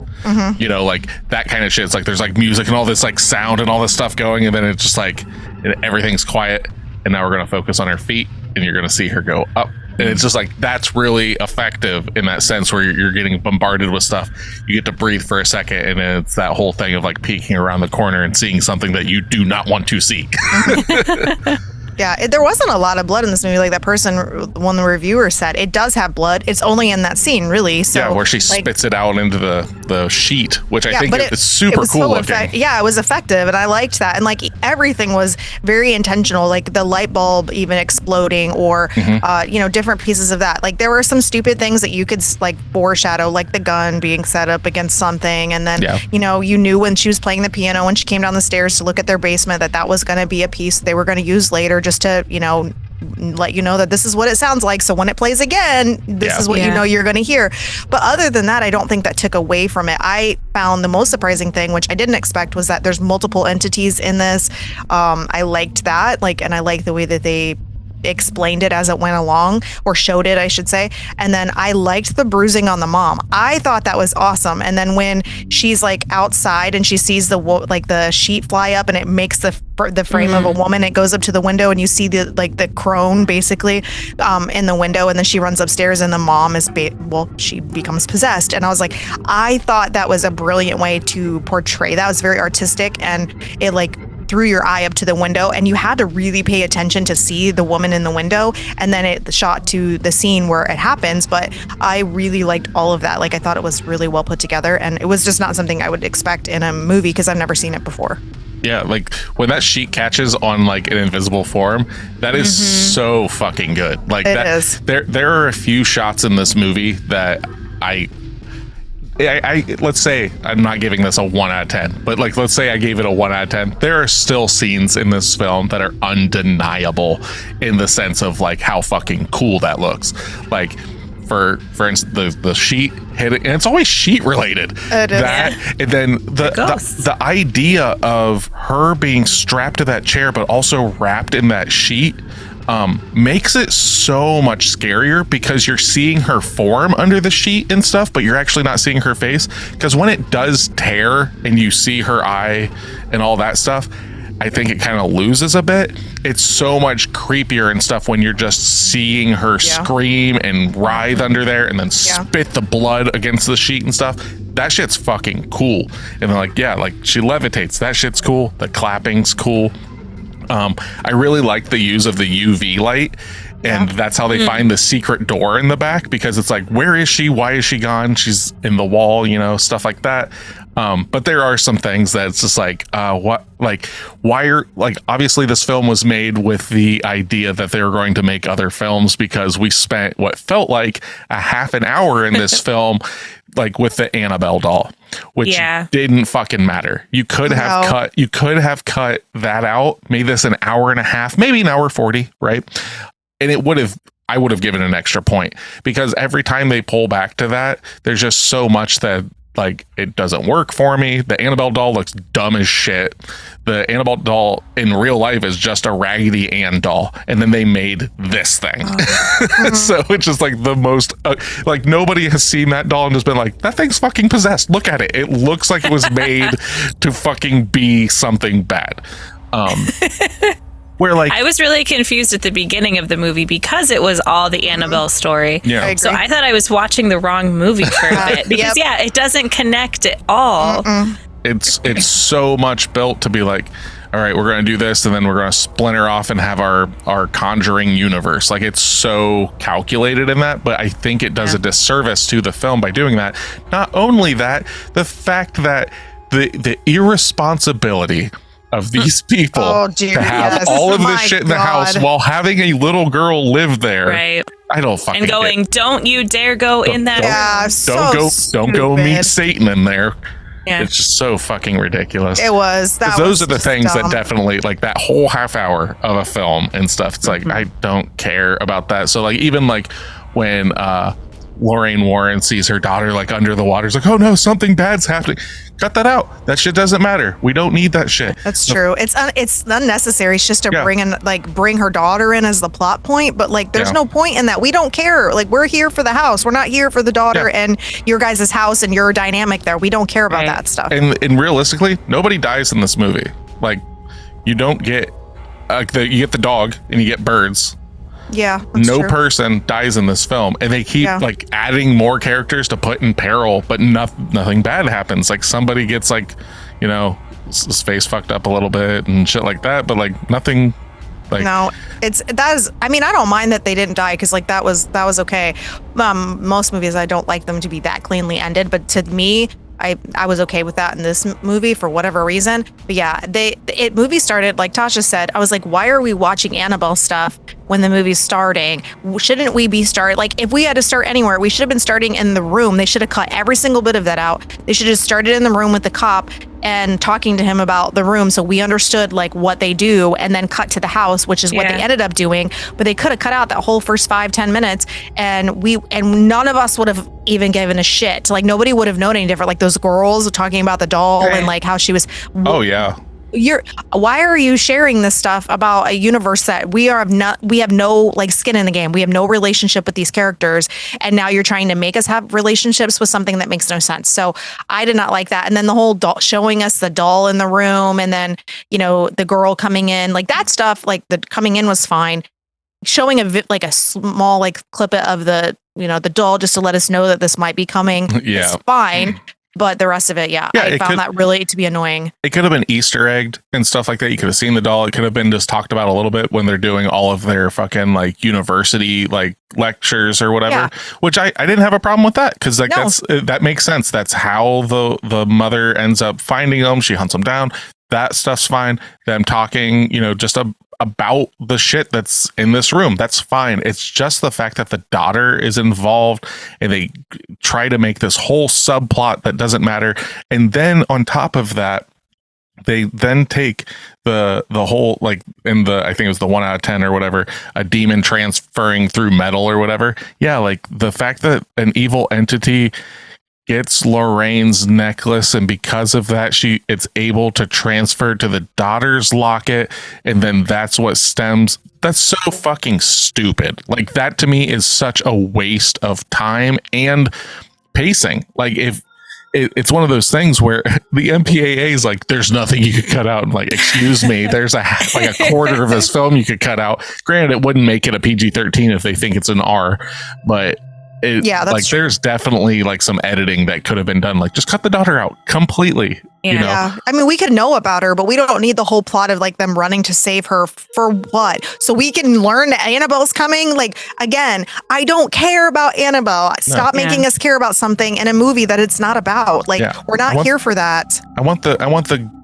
You know, like that kind of shit. It's like there's like music and all this like sound and all this stuff going, and then it's just like everything's quiet, and now we're gonna focus on her feet, and you're gonna see her go up. And it's just like, that's really effective in that sense where you're getting bombarded with stuff. You get to breathe for a second, and it's that whole thing of like peeking around the corner and seeing something that you do not want to see. Yeah, there wasn't a lot of blood in this movie. Like that person, one of the reviewer said, it does have blood. It's only in that scene, really. So, yeah, where she like, spits it out into the sheet, which I think is super cool looking. Yeah, it was effective, and I liked that. And like everything was very intentional, like the light bulb even exploding, or you know, different pieces of that. Like there were some stupid things that you could like foreshadow, like the gun being set up against something, and then you know, you knew when she was playing the piano, when she came down the stairs to look at their basement, that was going to be a piece they were going to use later, just to, you know, let you know that this is what it sounds like, so when it plays again, this is what you know you're going to hear. But other than that, I don't think that took away from it. I found the most surprising thing, which I didn't expect, was that there's multiple entities in this. I liked that, like, and I like the way that they explained it as it went along, or showed it, I should say. And then I liked the bruising on the mom. I thought that was awesome. And then when she's like outside and she sees the sheet fly up, and it makes the frame of a woman, it goes up to the window, and you see the crone basically in the window, and then she runs upstairs, and the mom is she becomes possessed. And I was like, I thought that was a brilliant way to portray that. It was very artistic, and it like threw your eye up to the window, and you had to really pay attention to see the woman in the window, and then it shot to the scene where it happens. But I really liked all of that. Like, I thought it was really well put together, and it was just not something I would expect in a movie because I've never seen it before. Yeah, like when that sheet catches on like an invisible form, that is so fucking good. Like it is. There are a few shots in this movie that I let's say I'm not giving this a 1 out of 10, but like, let's say I gave it a 1 out of 10. There are still scenes in this film that are undeniable in the sense of like how fucking cool that looks. Like, for instance, the sheet hitting, and it's always sheet related. It is. That, and then the idea of her being strapped to that chair, but also wrapped in that sheet, makes it so much scarier, because you're seeing her form under the sheet and stuff, but you're actually not seeing her face. Because when it does tear and you see her eye and all that stuff, I think it kind of loses a bit. It's so much creepier and stuff when you're just seeing her scream and writhe under there and then spit the blood against the sheet and stuff. That shit's fucking cool. And they're like, yeah, like she levitates. That shit's cool. The clapping's cool. I really like the use of the UV light. And that's how they find the secret door in the back, because it's like, where is she? Why is she gone? She's in the wall, you know, stuff like that. But there are some things that it's just like, obviously this film was made with the idea that they were going to make other films, because we spent what felt like a half an hour in this film, like with the Annabelle doll, which didn't fucking matter. You could have cut that out, made this an hour and a half, maybe an hour 40, right? And I would have given an extra point, because every time they pull back to that, there's just so much that like it doesn't work for me. The Annabelle doll looks dumb as shit. The Annabelle doll in real life is just a Raggedy Ann doll, and then they made this thing. So it's just like the most like nobody has seen that doll and just been like, that thing's fucking possessed. Look at it. It looks like it was made to fucking be something bad. Where like I was really confused at the beginning of the movie because it was all the Annabelle story. Yeah. So I thought I was watching the wrong movie for a bit, because it doesn't connect at all. It's so much built to be like, all right, we're going to do this, and then we're going to splinter off and have our Conjuring universe. Like, it's so calculated in that, but I think it does a disservice to the film by doing that. Not only that, the fact that the irresponsibility of these people to have all of this shit in the house while having a little girl live there. Right. I don't fucking and going, don't you dare go in that. Don't go meet Satan in there. Yeah. It's just so fucking ridiculous. It was. Those are the things that definitely, like that whole half hour of a film and stuff. It's like, I don't care about that. So like, even like when Lorraine Warren sees her daughter like under the water, it's like, oh no, something bad's happening. Cut that out. That shit doesn't matter. We don't need that shit. That's true. It's unnecessary. It's just to bring her daughter in as the plot point, but like there's no point in that. We don't care. Like, we're here for the house. We're not here for the daughter and your guys' house and your dynamic there. We don't care about that stuff. And realistically, nobody dies in this movie. Like, you don't get you get the dog and you get birds. Yeah, no person dies in this film, and they keep like adding more characters to put in peril, but nothing bad happens. Like, somebody gets like, you know, his face fucked up a little bit and shit like that, but like nothing. Like, no, I mean, I don't mind that they didn't die, because like that was okay. Most movies, I don't like them to be that cleanly ended, but to me, I was okay with that in this movie for whatever reason. But yeah, movie started, like Tasha said, I was like, why are we watching Annabelle stuff when the movie's starting? Shouldn't we be like, if we had to start anywhere, we should have been starting in the room. They should have cut every single bit of that out. They should have started in the room with the cop and talking to him about the room, so we understood like what they do, and then cut to the house, which is what they ended up doing. But they could have cut out that whole first 5-10 minutes, and none of us would have even given a shit. Like, nobody would have known any different. Like, those girls talking about the doll and like how she was. Oh yeah. Why are you sharing this stuff about a universe that we have no like skin in the game? We have no relationship with these characters, and now you're trying to make us have relationships with something that makes no sense. So I did not like that. And then the whole doll, showing us the doll in the room, and then, you know, the girl coming in, like that stuff, like the coming in was fine. Showing a small like clip of the, you know, the doll just to let us know that this might be coming. It's fine. But the rest of it, I found that really to be annoying. It could have been Easter egged and stuff like that. You could have seen the doll. It could have been just talked about a little bit when they're doing all of their fucking like university like lectures or whatever. Which I didn't have a problem with that, because like that makes sense. That's how the mother ends up finding them. She hunts them down. That stuff's fine. Them talking, you know, just about the shit that's in this room, that's fine. It's just the fact that the daughter is involved, and they try to make this whole subplot that doesn't matter. And then on top of that, they then take the whole, like, in the, I think it was the 1 out of 10 or whatever, a demon transferring through metal or whatever. Yeah, like the fact that an evil entity gets Lorraine's necklace, and because of that it's able to transfer to the daughter's locket, and then that's what stems. That's so fucking stupid. Like, that to me is such a waste of time and pacing. Like, if it's one of those things where the MPAA is like, there's nothing you could cut out. I'm like, excuse me, there's a quarter of this film you could cut out. Granted, it wouldn't make it a PG-13 if they think it's an R, but that's true. There's definitely like some editing that could have been done. Like, just cut the daughter out completely. Yeah. You know? Yeah. I mean, we could know about her, but we don't need the whole plot of like them running to save her for what? So we can learn that Annabelle's coming. Like, again, I don't care about Annabelle. Stop making us care about something in a movie that it's not about. Like, we're not here for that. I want the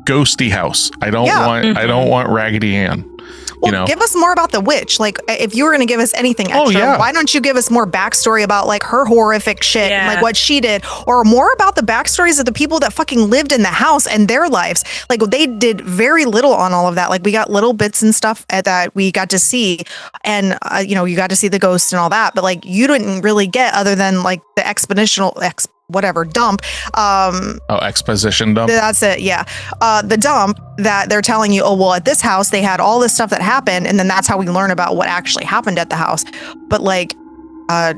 ghosty house. I don't want Raggedy Ann. Well, give us more about the witch. Like, if you were going to give us anything extra, why don't you give us more backstory about like her horrific shit and like what she did, or more about the backstories of the people that fucking lived in the house and their lives. Like, they did very little on all of that. Like, we got little bits and stuff that we got to see, and you got to see the ghost and all that, but like you didn't really get other than like the dump. Exposition dump. That's it. Yeah. The dump that they're telling you, at this house, they had all this stuff that happened. And then that's how we learn about what actually happened at the house. But like, I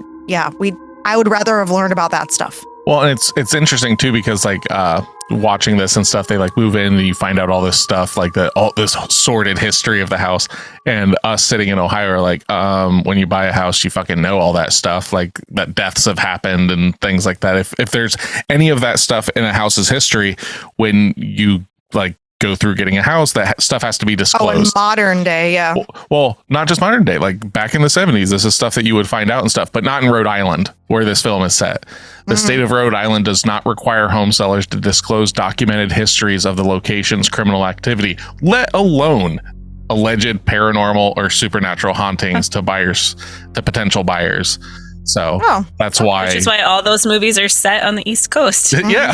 would rather have learned about that stuff. Well, and it's interesting too, because like watching this and stuff, they like move in and you find out all this stuff, like all this sordid history of the house, and us sitting in Ohio are like, when you buy a house, you fucking know all that stuff, like that deaths have happened and things like that. If there's any of that stuff in a house's history, when you like go through getting a house, that stuff has to be disclosed. In modern day, yeah. Well, not just modern day, like back in the 70s, this is stuff that you would find out and stuff, but not in Rhode Island, where this film is set. The state of Rhode Island does not require home sellers to disclose documented histories of the location's criminal activity, let alone alleged paranormal or supernatural hauntings to potential buyers. So that's why. Which is why all those movies are set on the East Coast. Yeah.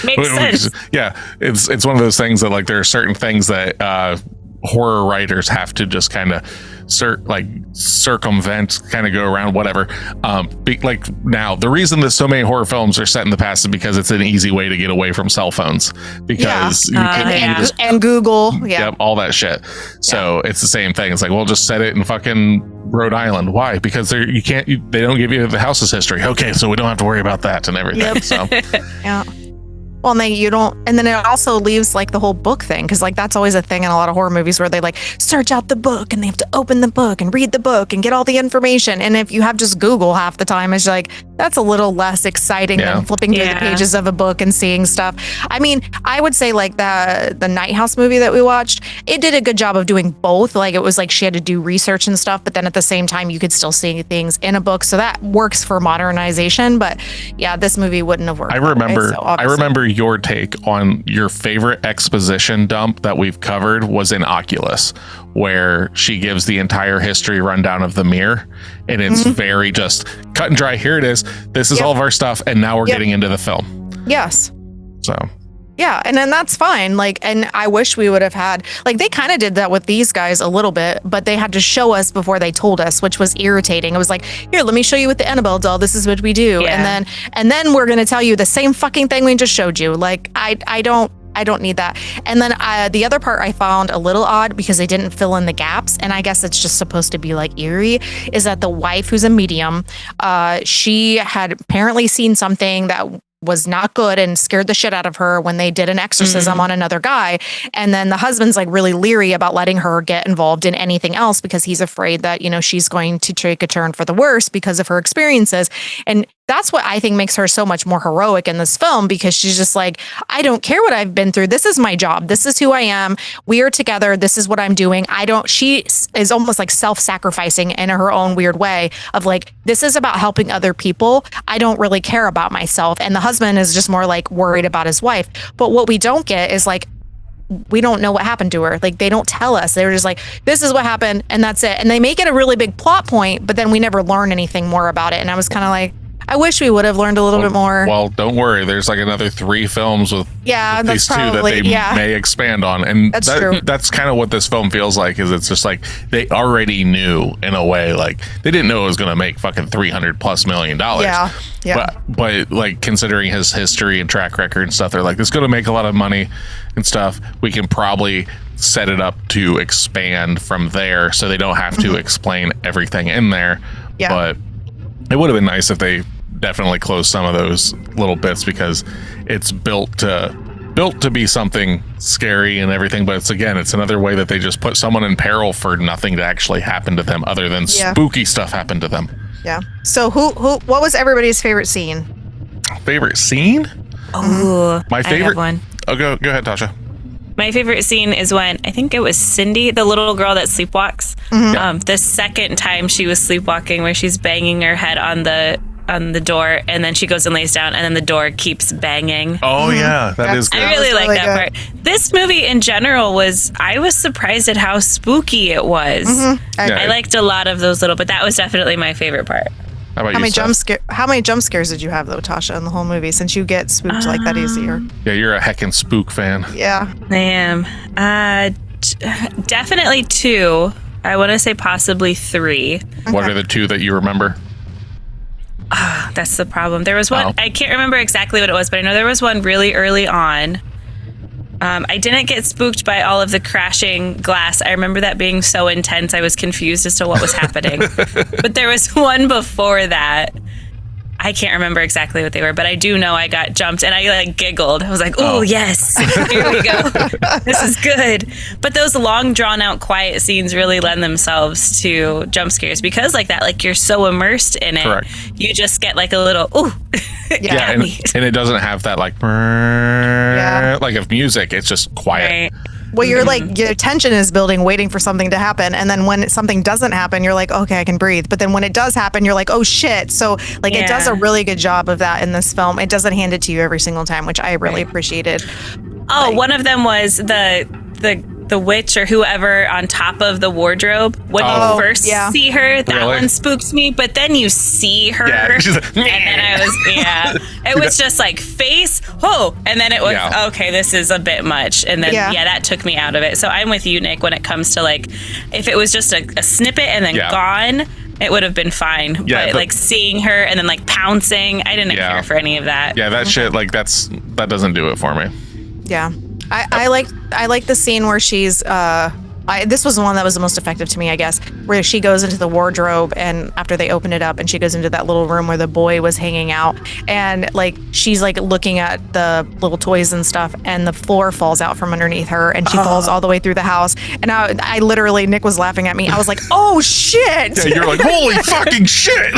Makes sense. Yeah. It's one of those things that like there are certain things that horror writers have to just kind of circumvent, kind of go around, whatever. Like now, the reason that so many horror films are set in the past is because it's an easy way to get away from cell phones, because and Google, all that shit. So it's the same thing. It's like, we'll just set it in fucking Rhode Island. Why? Because they don't give you the house's history. Okay, so we don't have to worry about that and everything. So yeah. Well, and then it also leaves like the whole book thing, because like that's always a thing in a lot of horror movies where they like search out the book and they have to open the book and read the book and get all the information. And if you have just Google half the time, it's like that's a little less exciting than flipping through the pages of a book and seeing stuff. I mean, I would say like the Night House movie that we watched, it did a good job of doing both. Like it was like she had to do research and stuff, but then at the same time you could still see things in a book. So that works for modernization. But yeah, this movie wouldn't have worked. I remember your take on your favorite exposition dump that we've covered was in Oculus, where she gives the entire history rundown of the mirror, and it's very just cut and dry. Here it is. This is all of our stuff, and now we're getting into the film. Yes. So. Yeah, and then that's fine. Like, and I wish we would have had, like, they kind of did that with these guys a little bit, but they had to show us before they told us, which was irritating. It was like, here, let me show you with the Annabelle doll. This is what we do. Yeah. And then we're going to tell you the same fucking thing we just showed you. Like, I don't need that. And then the other part I found a little odd, because they didn't fill in the gaps, and I guess it's just supposed to be like eerie, is that the wife, who's a medium, she had apparently seen something that was not good and scared the shit out of her when they did an exorcism on another guy. And then the husband's like really leery about letting her get involved in anything else, because he's afraid that, she's going to take a turn for the worse because of her experiences. And that's what I think makes her so much more heroic in this film, because she's just like, I don't care what I've been through. This is my job. This is who I am. We are together. This is what I'm doing. She is almost like self-sacrificing in her own weird way of like, this is about helping other people. I don't really care about myself. And the husband is just more like worried about his wife. But what we don't get is like, we don't know what happened to her. Like, they don't tell us. They're just like, this is what happened, and that's it. And they make it a really big plot point, but then we never learn anything more about it. And I was kind of like, I wish we would have learned a little bit more. Well, don't worry. There's like another 3 films with these two that they may expand on. And that's kind of what this film feels like, is it's just like they already knew, in a way, like they didn't know it was going to make fucking $300+ million. Yeah. But like, considering his history and track record and stuff, they're like, it's going to make a lot of money and stuff. We can probably set it up to expand from there, so they don't have to explain everything in there. Yeah. But it would have been nice if they definitely close some of those little bits because it's built to be something scary and everything, but it's another way that they just put someone in peril for nothing to actually happen to them other than spooky stuff happen to them. Yeah. So what was everybody's favorite scene? Favorite scene? Oh, my favorite I have one. Oh, go ahead, Tasha. My favorite scene is when I think it was Cindy, the little girl that sleepwalks. The second time she was sleepwalking, where she's banging her head on the door, and then she goes and lays down, and then the door keeps banging. Oh yeah, that is good. I really like that part. This movie in general I was surprised at how spooky it was. I liked a lot of those but that was definitely my favorite part. How about how many jump scares did you have though, Tasha, in the whole movie? Since you get spooked like that easier. Yeah, you're a heckin' spook fan. Yeah, I am. Definitely 2. I want to say possibly 3. Okay. What are the 2 that you remember? That's the problem. There was one, I can't remember exactly what it was, but I know there was one really early on. I didn't get spooked by all of the crashing glass. I remember that being so intense, I was confused as to what was happening. But there was one before that. I can't remember exactly what they were, but I do know I got jumped and I giggled. I was like, oh, yes, here we go. This is good. But those long, drawn out, quiet scenes really lend themselves to jump scares because you're so immersed in it. Correct. You just get a little, ooh. Yeah, and it doesn't have that like of music. It's just quiet. Right. Well, you're your tension is building, waiting for something to happen. And then when something doesn't happen, you're like, okay, I can breathe. But then when it does happen, you're like, oh, shit. So it does a really good job of that in this film. It doesn't hand it to you every single time, which I really appreciated. Oh, one of them was the witch or whoever on top of the wardrobe. When you first see her, that one spooked me. But then you see her, and then I was, it was just face, and then it was, okay, this is a bit much. And then, that took me out of it. So I'm with you, Nick, when it comes to if it was just a snippet and then gone, it would have been fine. Yeah, but seeing her and then pouncing, I didn't care for any of that. Yeah, that shit, that doesn't do it for me. Yeah. I like the scene where she's this was the one that was the most effective to me, I guess, where she goes into the wardrobe and after they open it up and she goes into that little room where the boy was hanging out and she's looking at the little toys and stuff and the floor falls out from underneath her and she falls all the way through the house. And I literally, Nick was laughing at me. I was like, oh shit. Yeah, you're like, holy fucking shit.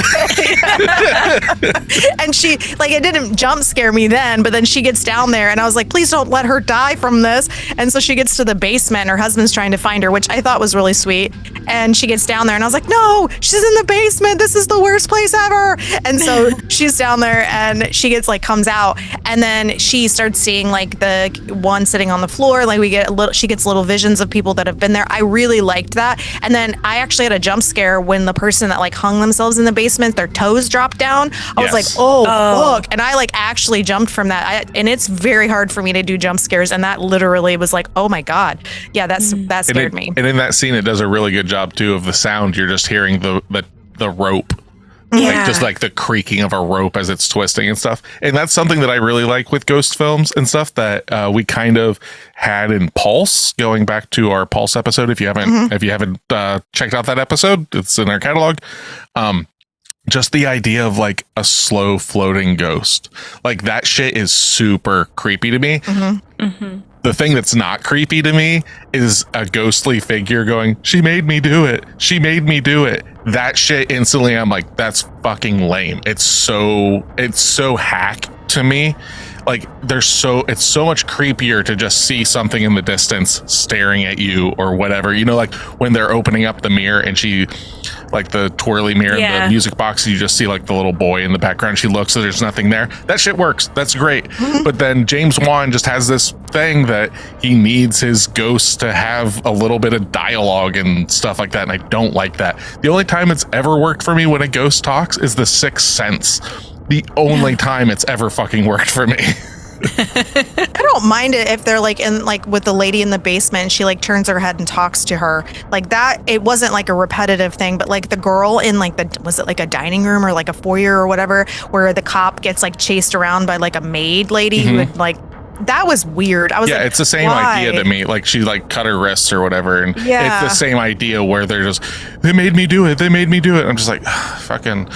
And she, it didn't jump scare me then, but then she gets down there and I was like, please don't let her die from this. And so she gets to the basement and her husband's trying to find her, which I thought was really sweet. And she gets down there and I was like, no, she's in the basement. This is the worst place ever. And so she's down there and she gets comes out and then she starts seeing the one sitting on the floor. She gets little visions of people that have been there. I really liked that. And then I actually had a jump scare when the person that hung themselves in the basement, their toes dropped down. I was like, oh, fuck. And I actually jumped from that. And it's very hard for me to do jump scares. And that literally was oh my God. Yeah, that scared me. And in that scene, it does a really good job too of the sound. You're just hearing the rope, just the creaking of a rope as it's twisting and stuff. And that's something that I really like with ghost films and stuff that we kind of had in Pulse. Going back to our Pulse episode, if you haven't checked out that episode, it's in our catalog. Just the idea of a slow floating ghost, that shit is super creepy to me. Mm-hmm. Mm-hmm. The thing that's not creepy to me is a ghostly figure going, she made me do it. She made me do it. That shit instantly, I'm like, that's fucking lame. It's so hack to me. It's so much creepier to just see something in the distance staring at you or whatever, when they're opening up the mirror and she, the twirly mirror in the music box, you just see the little boy in the background. She looks and there's nothing there. That shit works. That's great. Mm-hmm. But then James Wan just has this thing that he needs his ghosts to have a little bit of dialogue and stuff like that. And I don't like that. The only time it's ever worked for me when a ghost talks is The Sixth Sense. The only time it's ever fucking worked for me. I don't mind it if they're in with the lady in the basement, she turns her head and talks to her that. It wasn't a repetitive thing, but the girl in was it a dining room or a foyer or whatever, where the cop gets chased around by a maid lady who would that was weird. I was it's the same idea to me. She cut her wrists or whatever, and it's the same idea where they're just, they made me do it. I'm just fucking.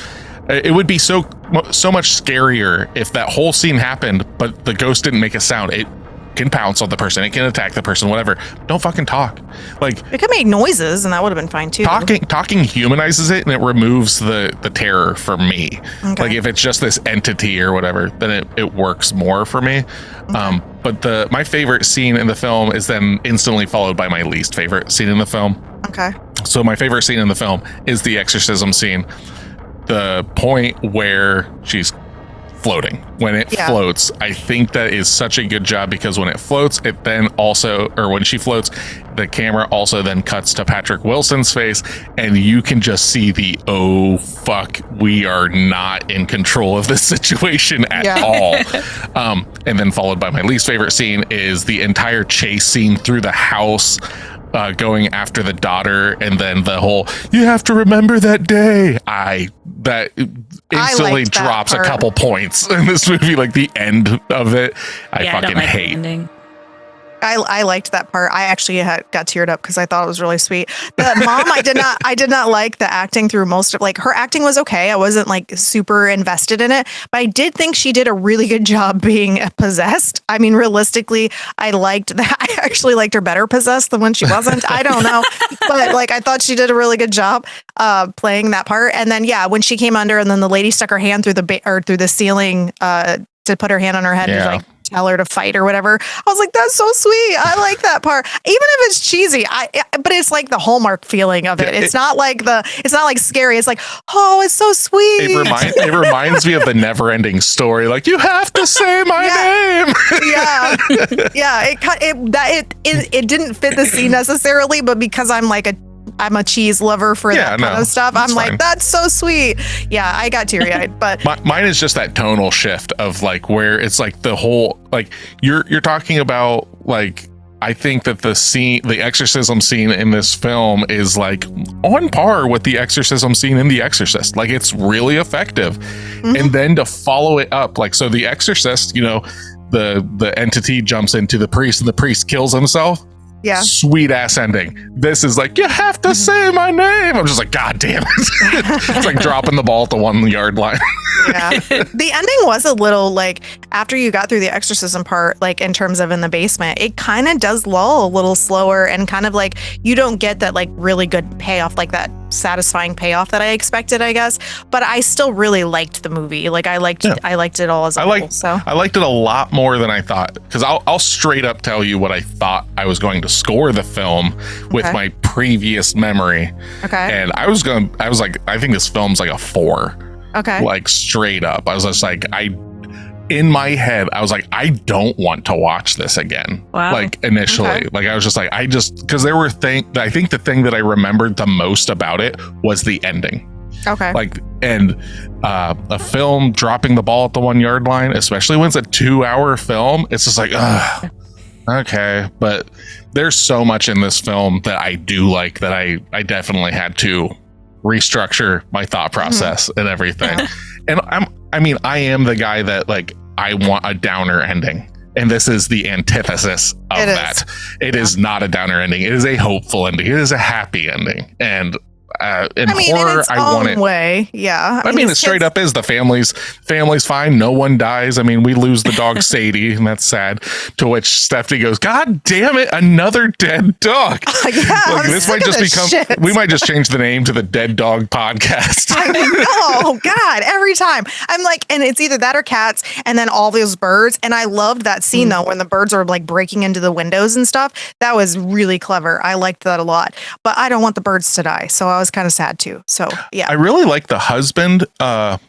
It would be so so much scarier if that whole scene happened, but the ghost didn't make a sound. It can pounce on the person, it can attack the person, whatever. Don't fucking talk. Like, it could make noises, and that would have been fine too. Talking humanizes it, and it removes the terror from me. Okay. Like, if it's just this entity or whatever, then it works more for me. Okay. But my favorite scene in the film is then instantly followed by my least favorite scene in the film. Okay. So my favorite scene in the film is the exorcism scene. The point where she's floating. When it floats, I think that is such a good job, because when it floats, it then also, or when she floats, the camera also then cuts to Patrick Wilson's face, and you can just see the, oh fuck, we are not in control of this situation at all. And then followed by my least favorite scene is the entire chase scene through the house, going after the daughter, and then the whole "you have to remember that day." That instantly drops a couple points in this movie. Like, the end of it, I fucking hate. I liked that part. I actually got teared up because I thought it was really sweet. The mom, I did not like the acting through most of, like, her acting was okay. I wasn't like super invested in it, but I did think she did a really good job being possessed. I mean, realistically, I liked that. I actually liked her better possessed than when she wasn't. I don't know, but like, I thought she did a really good job playing that part. And then when she came under, and then the lady stuck her hand through the ceiling to put her hand on her head and like tell her to fight or whatever. I was like, that's so sweet. I like that part. Even if it's cheesy, but it's like the Hallmark feeling of it. It's not like scary. It's like, oh, it's so sweet. It reminds me of the Never Ending Story. Like, you have to say my name. It didn't fit the scene necessarily, but because I'm a cheese lover for that kind of stuff, I'm like, that's so sweet. Yeah, I got teary-eyed. But mine is just that tonal shift of like, where it's like the whole, like, you're talking about, like, I think that the exorcism scene in this film is like on par with the exorcism scene in The Exorcist. Like, it's really effective. And then to follow it up, like, so The Exorcist, the entity jumps into the priest, and the priest kills himself. Yeah. Sweet ass ending. This is like, you have to say my name. I'm just like, God damn it. It's like dropping the ball at the 1 yard line. Yeah. The ending was a little like, after you got through the exorcism part, like in terms of in the basement, it kind of does lull a little slower, and kind of like, you don't get that like really good payoff, like that satisfying payoff that I expected, I guess. But I still really liked the movie. Like, I liked it all as a whole. So I liked it a lot more than I thought, because I'll straight up tell you what I thought I was going to score the film with my previous memory. Okay. And I was like, I think this film's like a 4. Okay. Like, straight up. I was just like, in my head, I was like, I don't want to watch this again. Wow. Like, initially. Okay. Like, I was just like, because there were I think the thing that I remembered the most about it was the ending. Okay. Like, and a film dropping the ball at the 1 yard line, especially when it's a 2-hour film, it's just like, ugh. Okay. But there's so much in this film that I do like, that I definitely had to restructure my thought process and everything. And I am the guy that, like, I want a downer ending, and this is the antithesis of that. It is not a downer ending. It is a hopeful ending. It is a happy ending. And in horror, in its I want it. Way. Yeah. I mean, it straight up is the family's fine. No one dies. I mean, we lose the dog Sadie, and that's sad. To which Stephanie goes, God damn it, another dead dog. Like, this might just become. We might just change the name to the Dead Dog Podcast. I know. God, every time I'm like, and it's either that or cats, and then all those birds. And I loved that scene though, when the birds are like breaking into the windows and stuff. That was really clever. I liked that a lot. But I don't want the birds to die, so I was kind of sad too. So yeah, I really like the husband of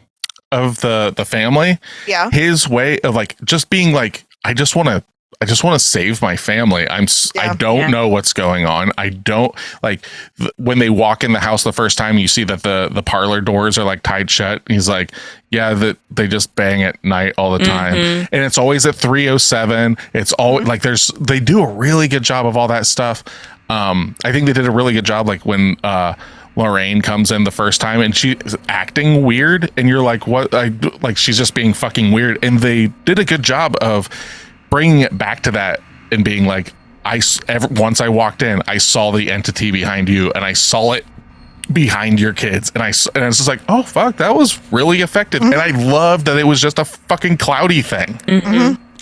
the family. Yeah, his way of like just being like, I just want to save my family. I don't know what's going on. I don't like when they walk in the house the first time, you see that the parlor doors are like tied shut. He's like, yeah, that they just bang at night all the time. And it's always at 3:07. It's always like they do a really good job of all that stuff. I think they did a really good job. Like when, Lorraine comes in the first time and she's acting weird, and you're like, what? Like, she's just being fucking weird. And they did a good job of bringing it back to that and being like, once I walked in, I saw the entity behind you, and I saw it behind your kids. And I was just like, oh, fuck, that was really effective. And I loved that it was just a fucking cloudy thing.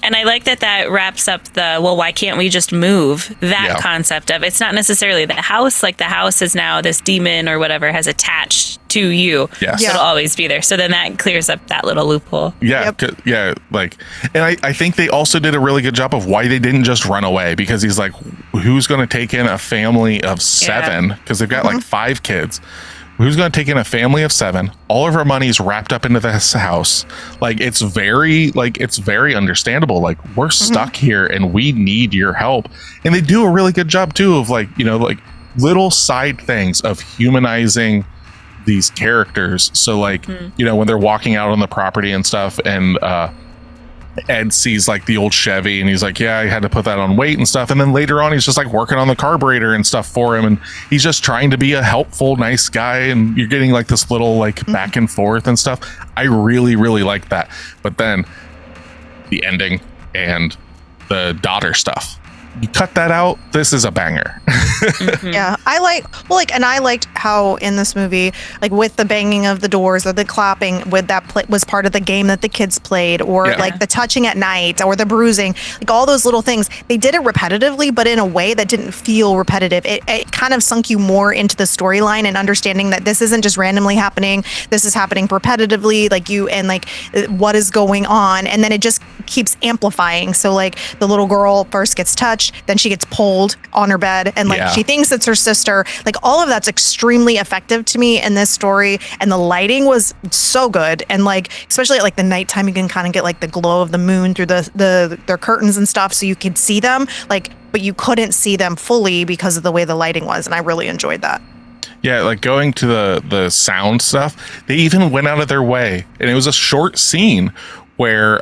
And I like that wraps up the, well, why can't we just move that concept of, it's not necessarily the house, like the house is now this demon or whatever has attached to you. Yes. It'll always be there. So then that clears up that little loophole. Yeah. Yeah. Like, and I think they also did a really good job of why they didn't just run away, because he's like, who's going to take in a family of 7? Because they've got like 5 kids. Who's going to take in a family of 7? All of our money's wrapped up into this house. Like, it's very understandable. Like, we're stuck here and we need your help. And they do a really good job too of like, like little side things of humanizing these characters. So like, when they're walking out on the property and stuff, and Ed sees like the old Chevy and he's like, yeah, I had to put that on weight and stuff. And then later on, he's just like working on the carburetor and stuff for him. And he's just trying to be a helpful, nice guy. And you're getting like this little like back and forth and stuff. I really, really like that. But then the ending and the daughter stuff, you cut that out. This is a banger. Yeah, I liked how in this movie, like with the banging of the doors or the clapping, with that was part of the game that the kids played, or like the touching at night or the bruising, like all those little things. They did it repetitively, but in a way that didn't feel repetitive. It kind of sunk you more into the storyline and understanding that this isn't just randomly happening. This is happening repetitively, what is going on, and then it just keeps amplifying. So like the little girl first gets touched, then she gets pulled on her bed, and she thinks it's her sister. Like all of that's extremely effective to me in this story, and the lighting was so good. And like especially at like the nighttime, you can kind of get like the glow of the moon through their curtains and stuff, so you could see them, like, but you couldn't see them fully because of the way the lighting was, and I really enjoyed that. Yeah, like going to the sound stuff, they even went out of their way, and it was a short scene where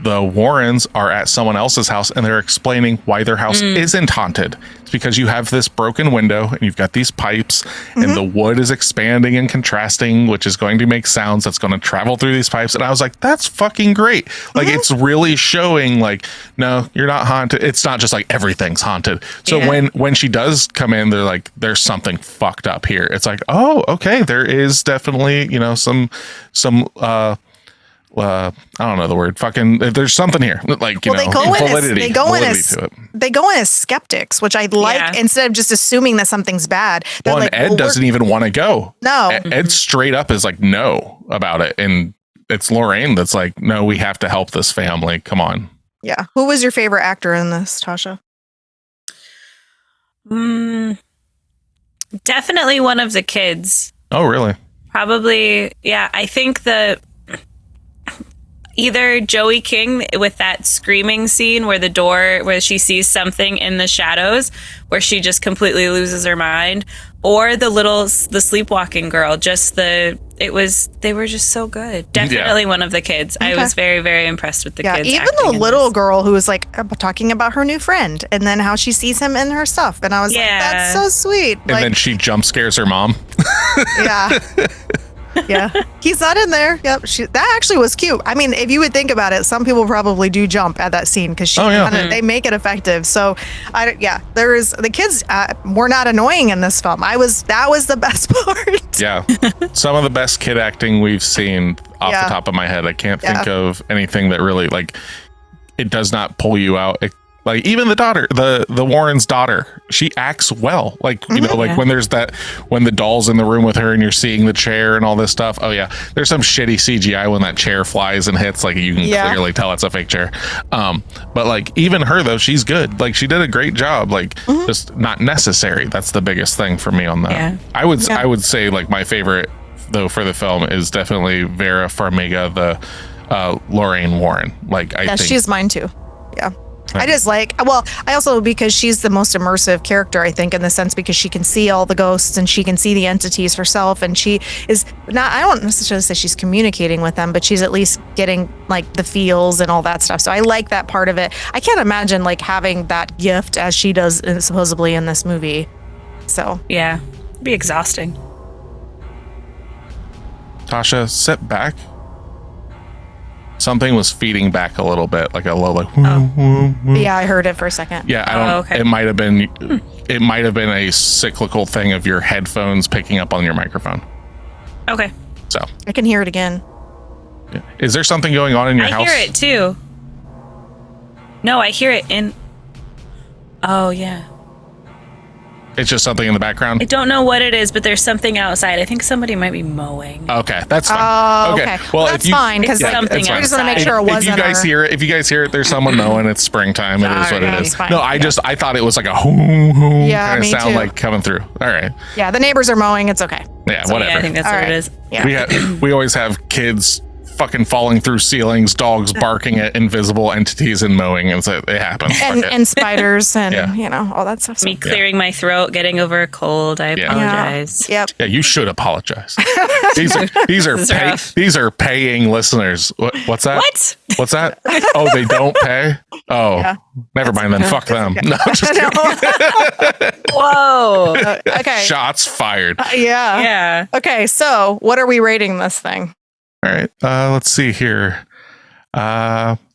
the Warrens are at someone else's house and they're explaining why their house isn't haunted. It's because you have this broken window and you've got these pipes and the wood is expanding and contrasting, which is going to make sounds that's going to travel through these pipes. And I was like, that's fucking great. Like it's really showing like, no, you're not haunted. It's not just like everything's haunted. So when she does come in, they're like, there's something fucked up here. It's like, oh, okay, there is definitely, some I don't know the word. Fucking, there's something here. Like, validity. They go in as skeptics, which I like, instead of just assuming that something's bad. Well, and Ed doesn't even want to go. No. Ed straight up is like, no about it. And it's Lorraine that's like, no, we have to help this family. Come on. Yeah. Who was your favorite actor in this, Tasha? Definitely one of the kids. Oh, really? Probably. Yeah. I think either Joey King with that screaming scene where she sees something in the shadows where she just completely loses her mind, or the sleepwalking girl. They were just so good. Definitely one of the kids. Okay. I was very, very impressed with the kids. Even the little girl who was like talking about her new friend and then how she sees him in her stuff. And I was like, that's so sweet. And then she jump scares her mom. Yeah. Yeah, he's not in there. Yep, that actually was cute. I mean, if you would think about it, some people probably do jump at that scene because they make it effective. So, the kids were not annoying in this film. That was the best part. Yeah, some of the best kid acting we've seen off the top of my head. I can't think of anything that really like it does not pull you out. Like even the daughter, the Warren's daughter, she acts well. Like, when the doll's in the room with her and you're seeing the chair and all this stuff. Oh yeah. There's some shitty CGI when that chair flies and hits, like you can clearly tell it's a fake chair. But like even her though, she's good. Like she did a great job, like just not necessary. That's the biggest thing for me on that. Yeah. I would say like my favorite though for the film is definitely Vera Farmiga, the Lorraine Warren. Like I think she's mine too. Yeah. I just I also, because she's the most immersive character, I think, in the sense because she can see all the ghosts and she can see the entities herself, and she is not, I don't necessarily say she's communicating with them, but she's at least getting like the feels and all that stuff. So I like that part of it. I can't imagine like having that gift as she does supposedly in this movie. So yeah, it'd be exhausting. Tasha, sit back. Something was feeding back a little bit, like a low, like. Yeah, I heard it for a second. Yeah, I don't. Okay. It might have been it might have been a cyclical thing of your headphones picking up on your microphone. Okay. So I can hear it again. is there something going on in your house? I hear it too. No, I hear it in. Oh, yeah. It's just something in the background? I don't know what it is, but there's something outside. I think somebody might be mowing. Okay, that's fine. Oh, okay. Well, that's fine because It's something that's fine. I just want to make outside. sure it wasn't. If you guys hear it, there's someone mowing. It's springtime. It is what it Okay, is. fine. No, I thought it was like a hoom Yeah, kind of me sound too. like coming through. All right. Yeah, the neighbors are mowing. It's okay. Yeah, So, whatever. yeah, I think that's All what right. it is. Yeah. We always have kids fucking falling through ceilings, dogs barking at invisible entities and mowing, and so it happens. Fuck it. and spiders and Yeah. all that stuff. Me clearing my throat, getting over a cold. I Yeah. apologize. Yep. Yeah, you should apologize. These are This is rough. these are paying listeners. What's that? What? What's that? Oh, they don't pay? Oh, never mind then. Fuck them. No, just kidding. Whoa. Okay. Shots fired. Yeah. Yeah. Okay, so what are we rating this thing? All right. Let's see here.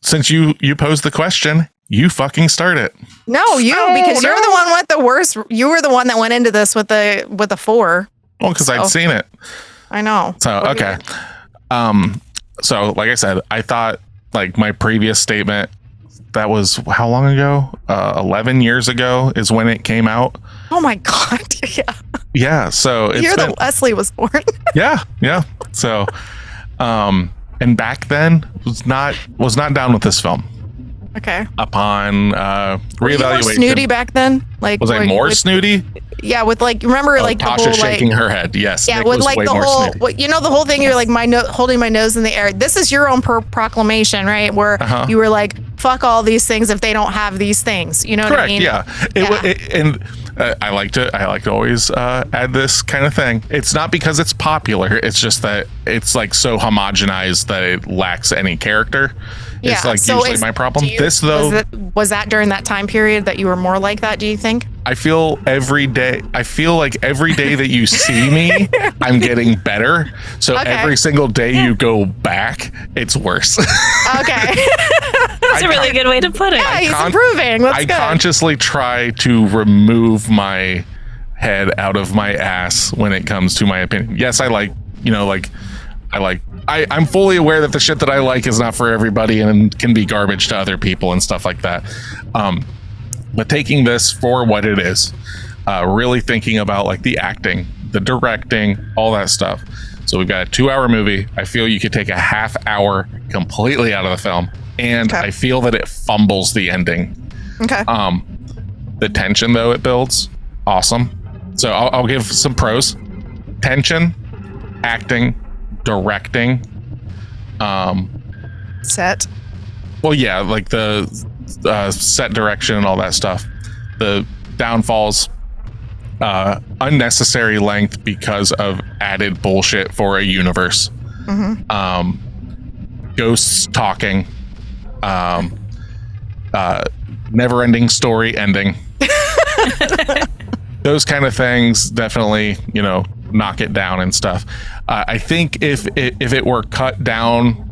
Since you posed the question, you fucking start it. No, because you're the one with the worst. You were the one that went into this with a 4. Well, because I'd seen it. I know. So What do okay. So like I said, I thought like my previous statement, that was how long ago? 11 years ago is when it came out. Oh my god! Yeah, Yeah. So it's you're been, the Leslie was born. yeah. So, and back then was not down with this film. Okay. Upon Were you more reevaluation, snooty back then? Like was I more with, snooty? Yeah, with remember Oh, like the Tasha whole shaking like. her head. Yes. Yeah, Nick with was like way the more whole, snooty. the whole thing. You're like holding my nose in the air. This is your own proclamation, right? Where you were like, "Fuck all these things if they don't have these things." You know what I Correct. mean? Yeah. And I like to always add this kind of thing. It's not because it's popular. It's just that it's like so homogenized that it lacks any character. It's like so usually my problem. This though, was that during that time period that you were more like that? Do you think? I feel like every day that you see me, I'm getting better. So every single day you go back, it's worse. Okay. That's a really good way to put it. Yeah, he's improving. That's I good. consciously try to remove my head out of my ass when it comes to my opinion. Yes, I'm fully aware that the shit that I like is not for everybody and can be garbage to other people and stuff like that. But taking this for what it is, really thinking about like the acting, the directing, all that stuff. So we've got a 2-hour movie. I feel you could take a half hour completely out of the film. And I feel that it fumbles the ending. Okay. The tension though it builds, awesome. So I'll give some pros. Tension, acting, directing, Set. well yeah, like the set direction and all that stuff. The downfalls, unnecessary length because of added bullshit for a universe. Ghosts talking, never-ending story ending. Those kind of things definitely, knock it down and stuff. I think if it were cut down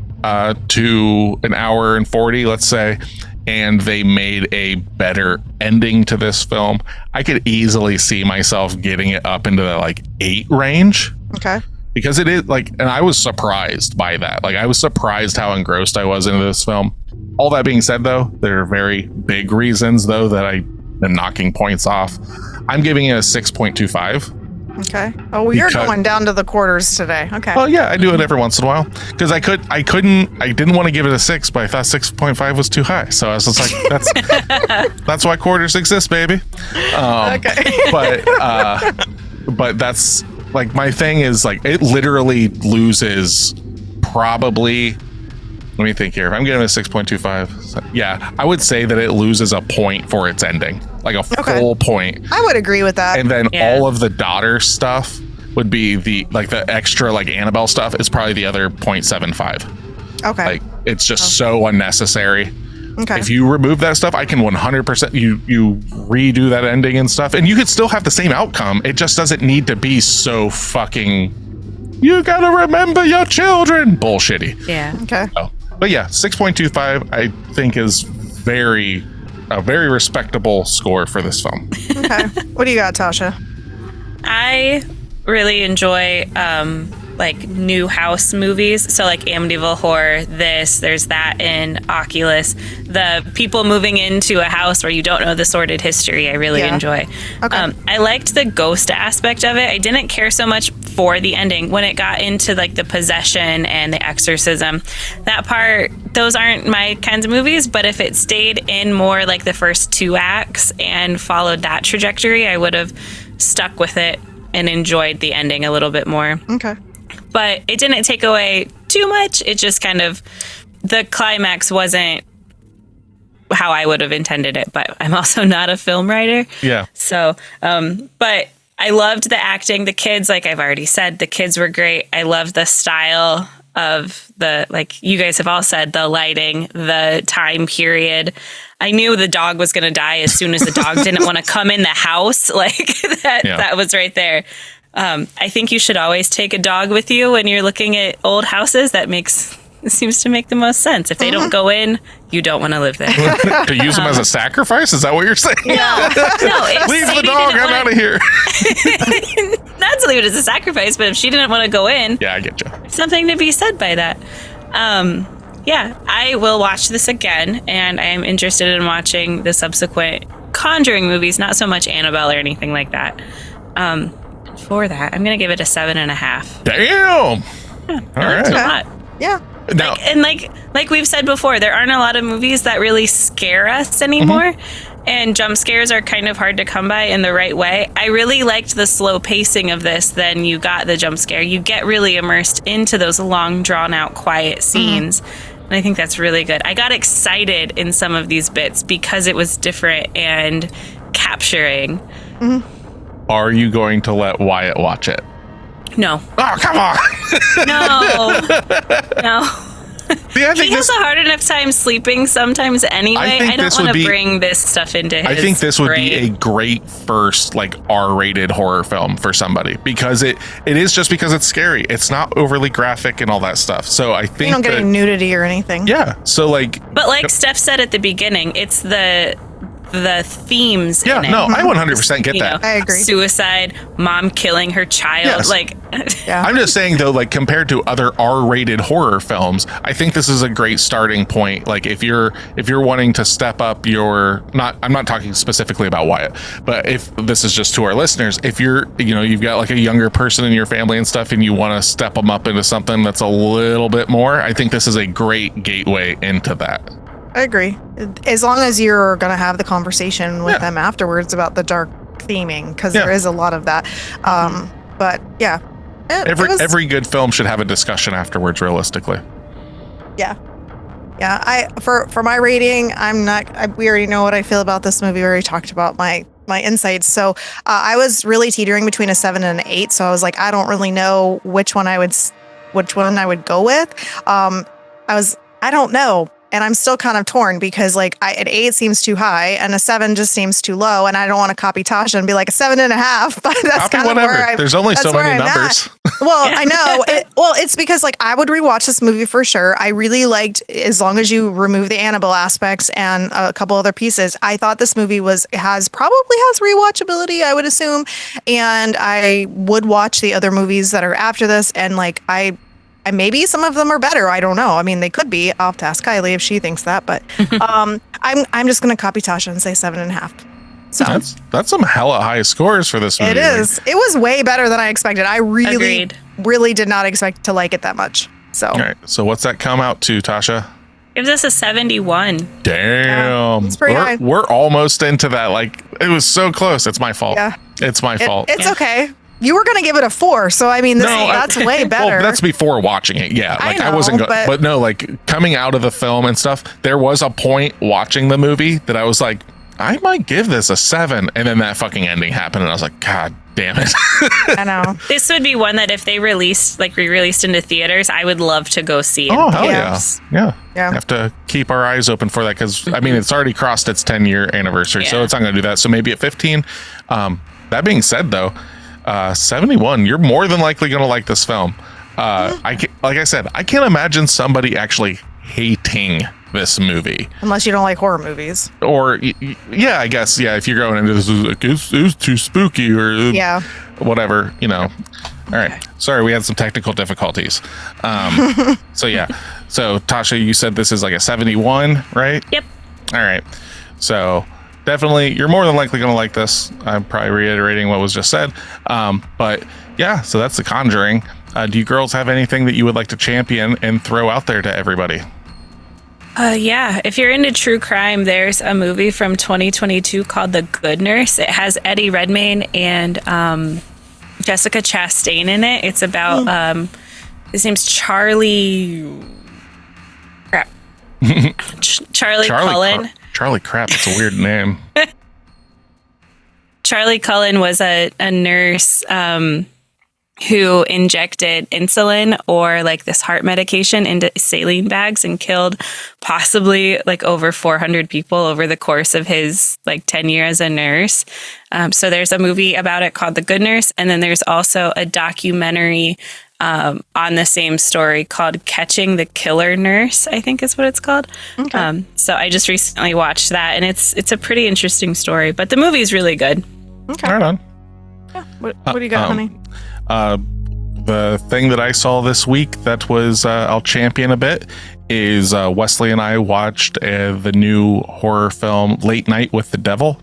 to an hour and 40, let's say, and they made a better ending to this film, I could easily see myself getting it up into the 8 range. Okay. Because it is and I was surprised by that. I was surprised how engrossed I was into this film. All that being said, though, there are very big reasons, though, that I am knocking points off. I'm giving it a 6.25. Okay. Oh, well, you're going down to the quarters today. Okay. Well, yeah, I do it every once in a while because I didn't want to give it a 6, but I thought 6.5 was too high. So I was just like, that's why quarters exist, baby. Okay. But that's my thing is it literally loses probably. Let me think here. If I'm giving it a 6.25, yeah, I would say that it loses a point for its ending, a full point. I would agree with that. And then all of the daughter stuff would be the extra Annabelle stuff is probably the other 0.75. Okay. It's just so unnecessary. Okay. If you remove that stuff, I can 100% you redo that ending and stuff, and you could still have the same outcome. It just doesn't need to be so fucking. You gotta remember your children. Bullshitty. Yeah. Okay. But yeah, 6.25 I think is very, a very respectable score for this film. Okay. What do you got, Tasha? I really enjoy like new house movies. So like Amityville Horror, there's that in Oculus. The people moving into a house where you don't know the sordid history, I really enjoy. Okay. I liked the ghost aspect of it. I didn't care so much for the ending. When it got into like the possession and the exorcism, that part, those aren't my kinds of movies, but if it stayed in more like the first 2 acts and followed that trajectory, I would have stuck with it and enjoyed the ending a little bit more. Okay. But it didn't take away too much. It just kind of, the climax wasn't how I would have intended it, but I'm also not a film writer. Yeah. So, but I loved the acting. The kids, like I've already said, the kids were great. I loved the style of the, like you guys have all said, the lighting, the time period. I knew the dog was going to die as soon as the dog didn't want to come in the house. Like that was right there. I think you should always take a dog with you when you're looking at old houses. It seems to make the most sense. If they don't go in, you don't want to live there. To use them as a sacrifice? Is that what you're saying? No. Leave the dog. I'm out of here. Not to leave it as a sacrifice, but if she didn't want to go in, Yeah, I get you. something to be said by that. I will watch this again, and I am interested in watching the subsequent Conjuring movies. Not so much Annabelle or anything like that. For that, I'm gonna give it a 7.5. Damn. All That's a right. lot. Yeah. Now, Like we've said before, there aren't a lot of movies that really scare us anymore. And jump scares are kind of hard to come by in the right way. I really liked the slow pacing of this. Then you got the jump scare. You get really immersed into those long, drawn out, quiet scenes. And I think that's really good. I got excited in some of these bits because it was different and capturing. are you going to let Wyatt watch it? No. Oh, come on. No. See, I think He has a hard enough time sleeping sometimes anyway. I don't want to bring this stuff into his I think this would be brain. a great first like R-rated horror film for somebody because it is just because it's scary. It's not overly graphic and all that stuff. So I think You don't get any nudity or anything. yeah. So like But like Steph said at the beginning, it's the themes yeah, in it. no, I 100% get You that. know, I agree. Suicide, mom killing her child. Yes. Like, Yeah. I'm just saying though, like compared to other R-rated horror films, I think this is a great starting point. Like if you're wanting to step up your I'm not talking specifically about Wyatt, but if this is just to our listeners, if you've got like a younger person in your family and stuff and you want to step them up into something that's a little bit more, I think this is a great gateway into that. I agree. As long as you're going to have the conversation with them afterwards about the dark theming, because there is a lot of that. But yeah. Every good film should have a discussion afterwards, realistically. Yeah. Yeah. For my rating, we already know what I feel about this movie. We already talked about my insights. So I was really teetering between a 7 and an 8. So I was like, I don't really know which one I would go with. I don't know. And I'm still kind of torn because like an 8 seems too high and a 7 just seems too low. And I don't want to copy Tasha and be like a 7.5, but that's kind of where There's only so many numbers. Well, I know. It's because like I would rewatch this movie for sure. I really liked, as long as you remove the Annabelle aspects and a couple other pieces, I thought this movie has rewatchability, I would assume. And I would watch the other movies that are after this. And like, maybe some of them are better. I don't know. I mean, they could be. I'll have to ask Kylie if she thinks that. But I'm just going to copy Tasha and say 7.5. So that's some hella high scores for this movie. it is. It was way better than I expected. I really did not expect to like it that much. So all right. So what's that come out to, Tasha? gives us a 71. Damn. it's pretty high. We're almost into that. Like it was so close. It's my fault. Yeah. It's my fault. It's okay. You were going to give it a 4, so I mean, that's way better. Well, that's before watching it. Yeah, like I know, wasn't, but no, like coming out of the film and stuff. There was a point watching the movie that I was like, I might give this a 7, and then that fucking ending happened, and I was like, God damn it. I know. This would be one that if they re-released into theaters, I would love to go see. Oh, hell yeah. Yeah. Have to keep our eyes open for that because I mean, it's already crossed its 10-year anniversary, so it's not going to do that. So maybe at 15. That being said, though. 71, you're more than likely going to like this film. Like I said, I can't imagine somebody actually hating this movie. Unless you don't like horror movies. Or, yeah, I guess, yeah, if you're going into this, like, it was too spooky or whatever, you know. All right. Sorry, we had some technical difficulties. So, yeah. So, Tasha, you said this is like a 71, right? Yep. All right. So, definitely, you're more than likely going to like this. I'm probably reiterating what was just said. But, yeah, so that's The Conjuring. Do you girls have anything that you would like to champion and throw out there to everybody? Yeah, if you're into true crime, there's a movie from 2022 called The Good Nurse. It has Eddie Redmayne and Jessica Chastain in it. It's about his name's Charlie. Crap. Charlie Cullen. Charlie Crap. It's a weird name. Charlie Cullen was a nurse who injected insulin or like this heart medication into saline bags and killed possibly like over 400 people over the course of his like 10 years as a nurse. So there's a movie about it called The Good Nurse. And then there's also a documentary on the same story called Catching the Killer Nurse, I think is what it's called. Okay. So I just recently watched that, and it's a pretty interesting story, but the movie is really good. Okay. Right on. Yeah. What do you got, honey? The thing that I saw this week that was I'll champion a bit is Wesley and I watched the new horror film Late Night with the Devil.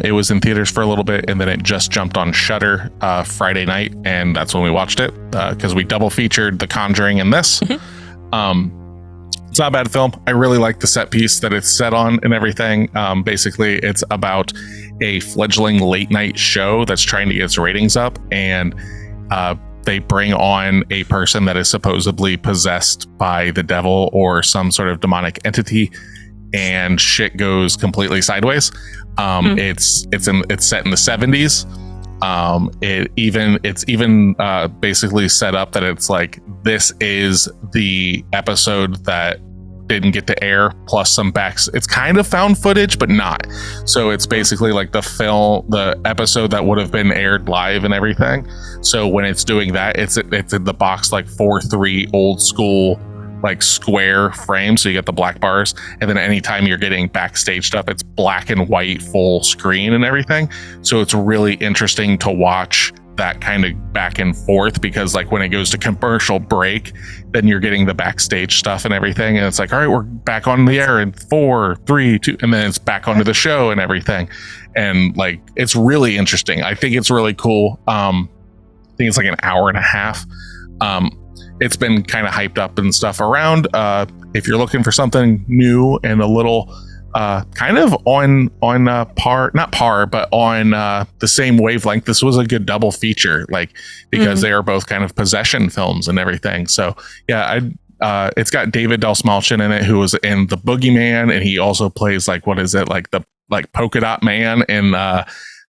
It was in theaters for a little bit, and then it just jumped on Shudder Friday night, and that's when we watched it because we double featured The Conjuring and this. Mm-hmm. It's not a bad film. I really like the set piece that it's set on and everything. Basically, it's about a fledgling late night show that's trying to get its ratings up, and they bring on a person that is supposedly possessed by the devil or some sort of demonic entity, and shit goes completely sideways. It's set in the 70s. It's even basically set up that it's like, this is the episode that didn't get to air, plus some backs. It's kind of found footage, but not. So it's basically like the episode that would have been aired live and everything. So when it's doing that, it's in the box like 4:3 old school, like square frame, so you get the black bars, and then anytime you're getting backstage stuff, it's black and white full screen and everything. So it's really interesting to watch that kind of back and forth, because like when it goes to commercial break, then you're getting the backstage stuff and everything, and it's like, all right, we're back on the air in 4, 3, 2, and then it's back onto the show and everything. And like, it's really interesting. I think it's really cool. I think it's like an hour and a half. It's been kind of hyped up and stuff around. If you're looking for something new and a little kind of on par, not par, but on the same wavelength, this was a good double feature, like, because they are both kind of possession films and everything. So yeah, it's got David Dastmalchian in it, who was in The Boogeyman, and he also plays like, what is it, like the polka dot man in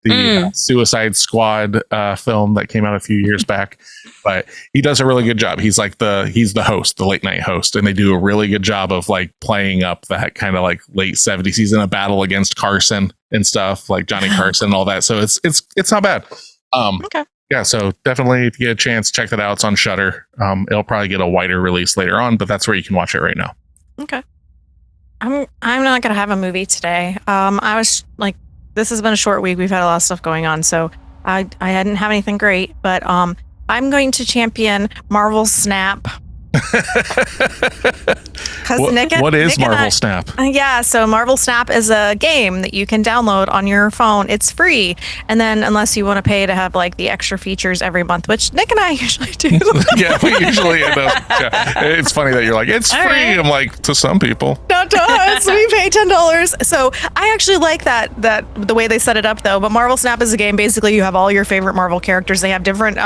the Suicide Squad film that came out a few years back. But he does a really good job. He's the host, the late night host, and they do a really good job of like playing up that kind of like late 70s. He's in a battle against Carson and stuff, like Johnny Carson and all that. So it's not bad. Okay. Yeah, so definitely, if you get a chance, check that out. It's on Shudder. It'll probably get a wider release later on, but that's where you can watch it right now. Okay. I'm not gonna have a movie today. I was like, this has been a short week. We've had a lot of stuff going on, so I didn't have anything great, but I'm going to champion Marvel Snap. What is Marvel Snap? Yeah, so Marvel Snap is a game that you can download on your phone. It's free, and then unless you want to pay to have like the extra features every month, which Nick and I usually do. Yeah, we usually end up. Yeah. It's funny that you're like, it's free. Right. I'm like, to some people. Not to us. We pay $10. So I actually like that the way they set it up though. But Marvel Snap is a game. Basically, you have all your favorite Marvel characters. They have different,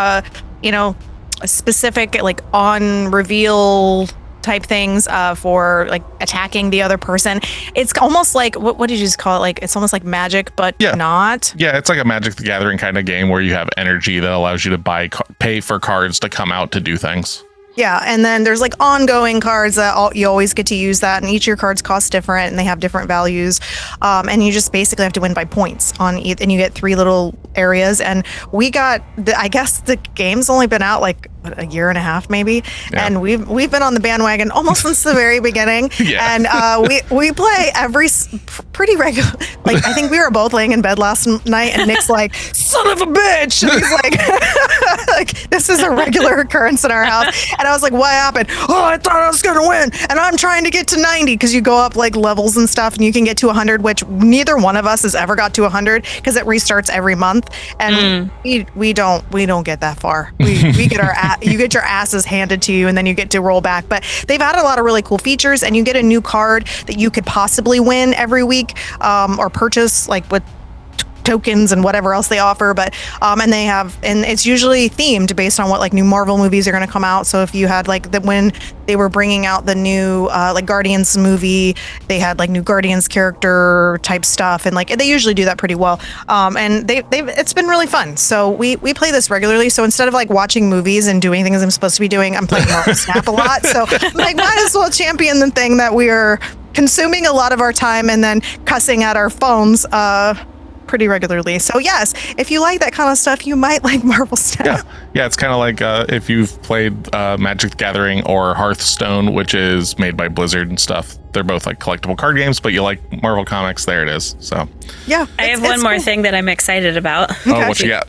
specific like on reveal type things for like attacking the other person. It's almost like what did you just call it? Like, it's almost like Magic, but not. Yeah, it's like a Magic the Gathering kind of game where you have energy that allows you to pay for cards to come out to do things. Yeah, and then there's like ongoing cards that you always get to use that, and each of your cards cost different, and they have different values, and you just basically have to win by points on each, and you get 3 little areas. And we got, I guess the game's only been out like a year and a half maybe, Yeah. and we've been on the bandwagon almost since the very beginning. Yeah. And we play pretty regular. Like, I think we were both laying in bed last night, and Nick's like, "Son of a bitch!" And he's like, "Like, this is a regular occurrence in our house." And I was like, "What happened?" "Oh, I thought I was gonna win, and I'm trying to get to 90 because you go up like levels and stuff, and you can get to 100, which neither one of us has ever got to 100 because it restarts every month, and we don't get that far. We get you get your asses handed to you, and then you get to roll back. But they've added a lot of really cool features, and you get a new card that you could possibly win every week, or purchase, like with tokens and whatever else they offer. But and it's usually themed based on what like new Marvel movies are going to come out. So if you had like when they were bringing out the new like Guardians movie, they had like new Guardians character type stuff, and like they usually do that pretty well. And it's been really fun. So we play this regularly. So instead of like watching movies and doing things I'm supposed to be doing, I'm playing Marvel Snap a lot. So I'm like, might as well champion the thing that we are consuming a lot of our time and then cussing at our phones pretty regularly. So yes, if you like that kind of stuff, you might like Marvel Snap. Yeah, it's kind of like if you've played Magic the Gathering or Hearthstone, which is made by Blizzard and stuff. They're both like collectible card games, but you like Marvel Comics, there it is. So yeah, I have one more thing that I'm excited about. Oh, what you got?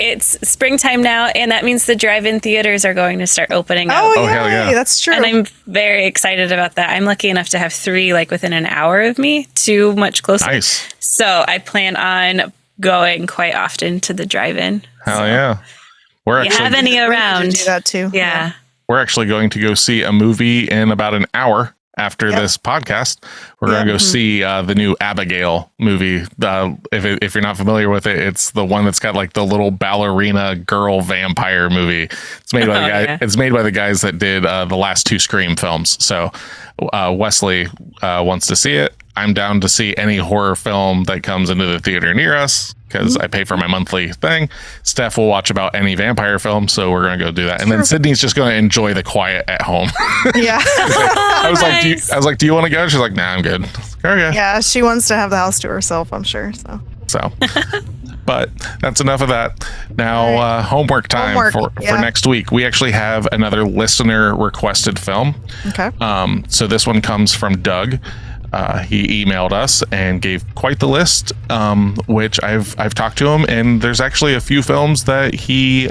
It's springtime now, and that means the drive-in theaters are going to start opening up. Oh, hell yeah. That's true. And I'm very excited about that. I'm lucky enough to have 3 like within an hour of me, 2 much closer. Nice. So I plan on going quite often to the drive-in. Hell yeah. We're You have any around? Do that too. Yeah. We're actually going to go see a movie in about an hour after this podcast. We're going to go see the new Abigail movie. If you're not familiar with it, it's the one that's got like the little ballerina girl vampire movie. It's made by the guy. Yeah. It's made by the guys that did the last 2 Scream films. So Wesley wants to see it. I'm down to see any horror film that comes into the theater near us because I pay for my monthly thing. Steph will watch about any vampire film, so we're going to go do that. And then Sydney's just going to enjoy the quiet at home. Yeah. I was Nice. like, do you want to go? She's like, nah, I'm good. Okay. Yeah, she wants to have the house to herself, I'm sure. So But that's enough of that. Now, homework time for next week. We actually have another listener requested film. Okay. So this one comes from Doug. He emailed us and gave quite the list, which I've talked to him, and there's actually a few films that he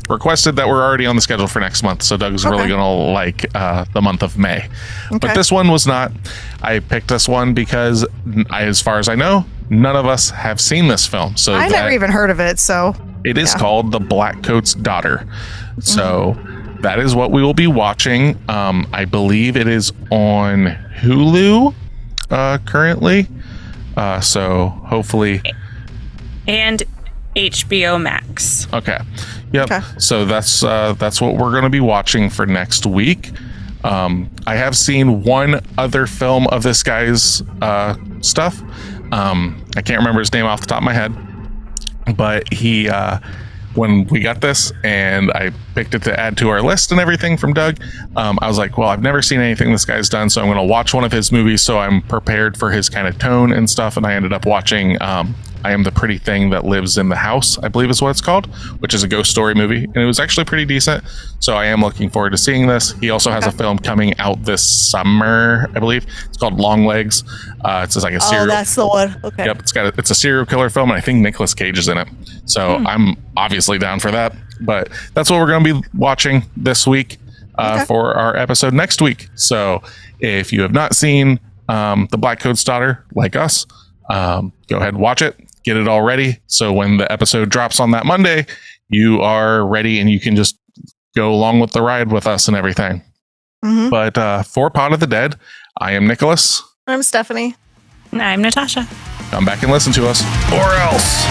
requested that were already on the schedule for next month. So Doug's really gonna like the month of May. Okay. But this one was not. I picked this one because, as far as I know, none of us have seen this film. So I never even heard of it. So it is called The Blackcoat's Daughter. So that is what we will be watching. I believe it is on Hulu currently. So hopefully. And HBO Max. Okay. Yep. Okay. So that's what we're going to be watching for next week. I have seen one other film of this guy's stuff. I can't remember his name off the top of my head, but he when we got this and I picked it to add to our list and everything from Doug, I was like, well, I've never seen anything this guy's done, so I'm going to watch one of his movies so I'm prepared for his kind of tone and stuff. And I ended up watching I Am the Pretty Thing That Lives in the House, I believe is what it's called, which is a ghost story movie. And it was actually pretty decent. So I am looking forward to seeing this. He also has a film coming out this summer, I believe. It's called Long Legs. It's just like a serial. Oh, that's the one. Okay. Yep, it's a serial killer film, and I think Nicolas Cage is in it. So I'm obviously down for that. But that's what we're going to be watching this week for our episode next week. So if you have not seen The Blackcoat's Daughter, like us, go ahead and watch it. Get it all ready. So when the episode drops on that Monday, you are ready and you can just go along with the ride with us and everything. But for Pod of the Dead, I am Nicholas. I'm Stephanie. I'm Natasha. Come back and listen to us, or else.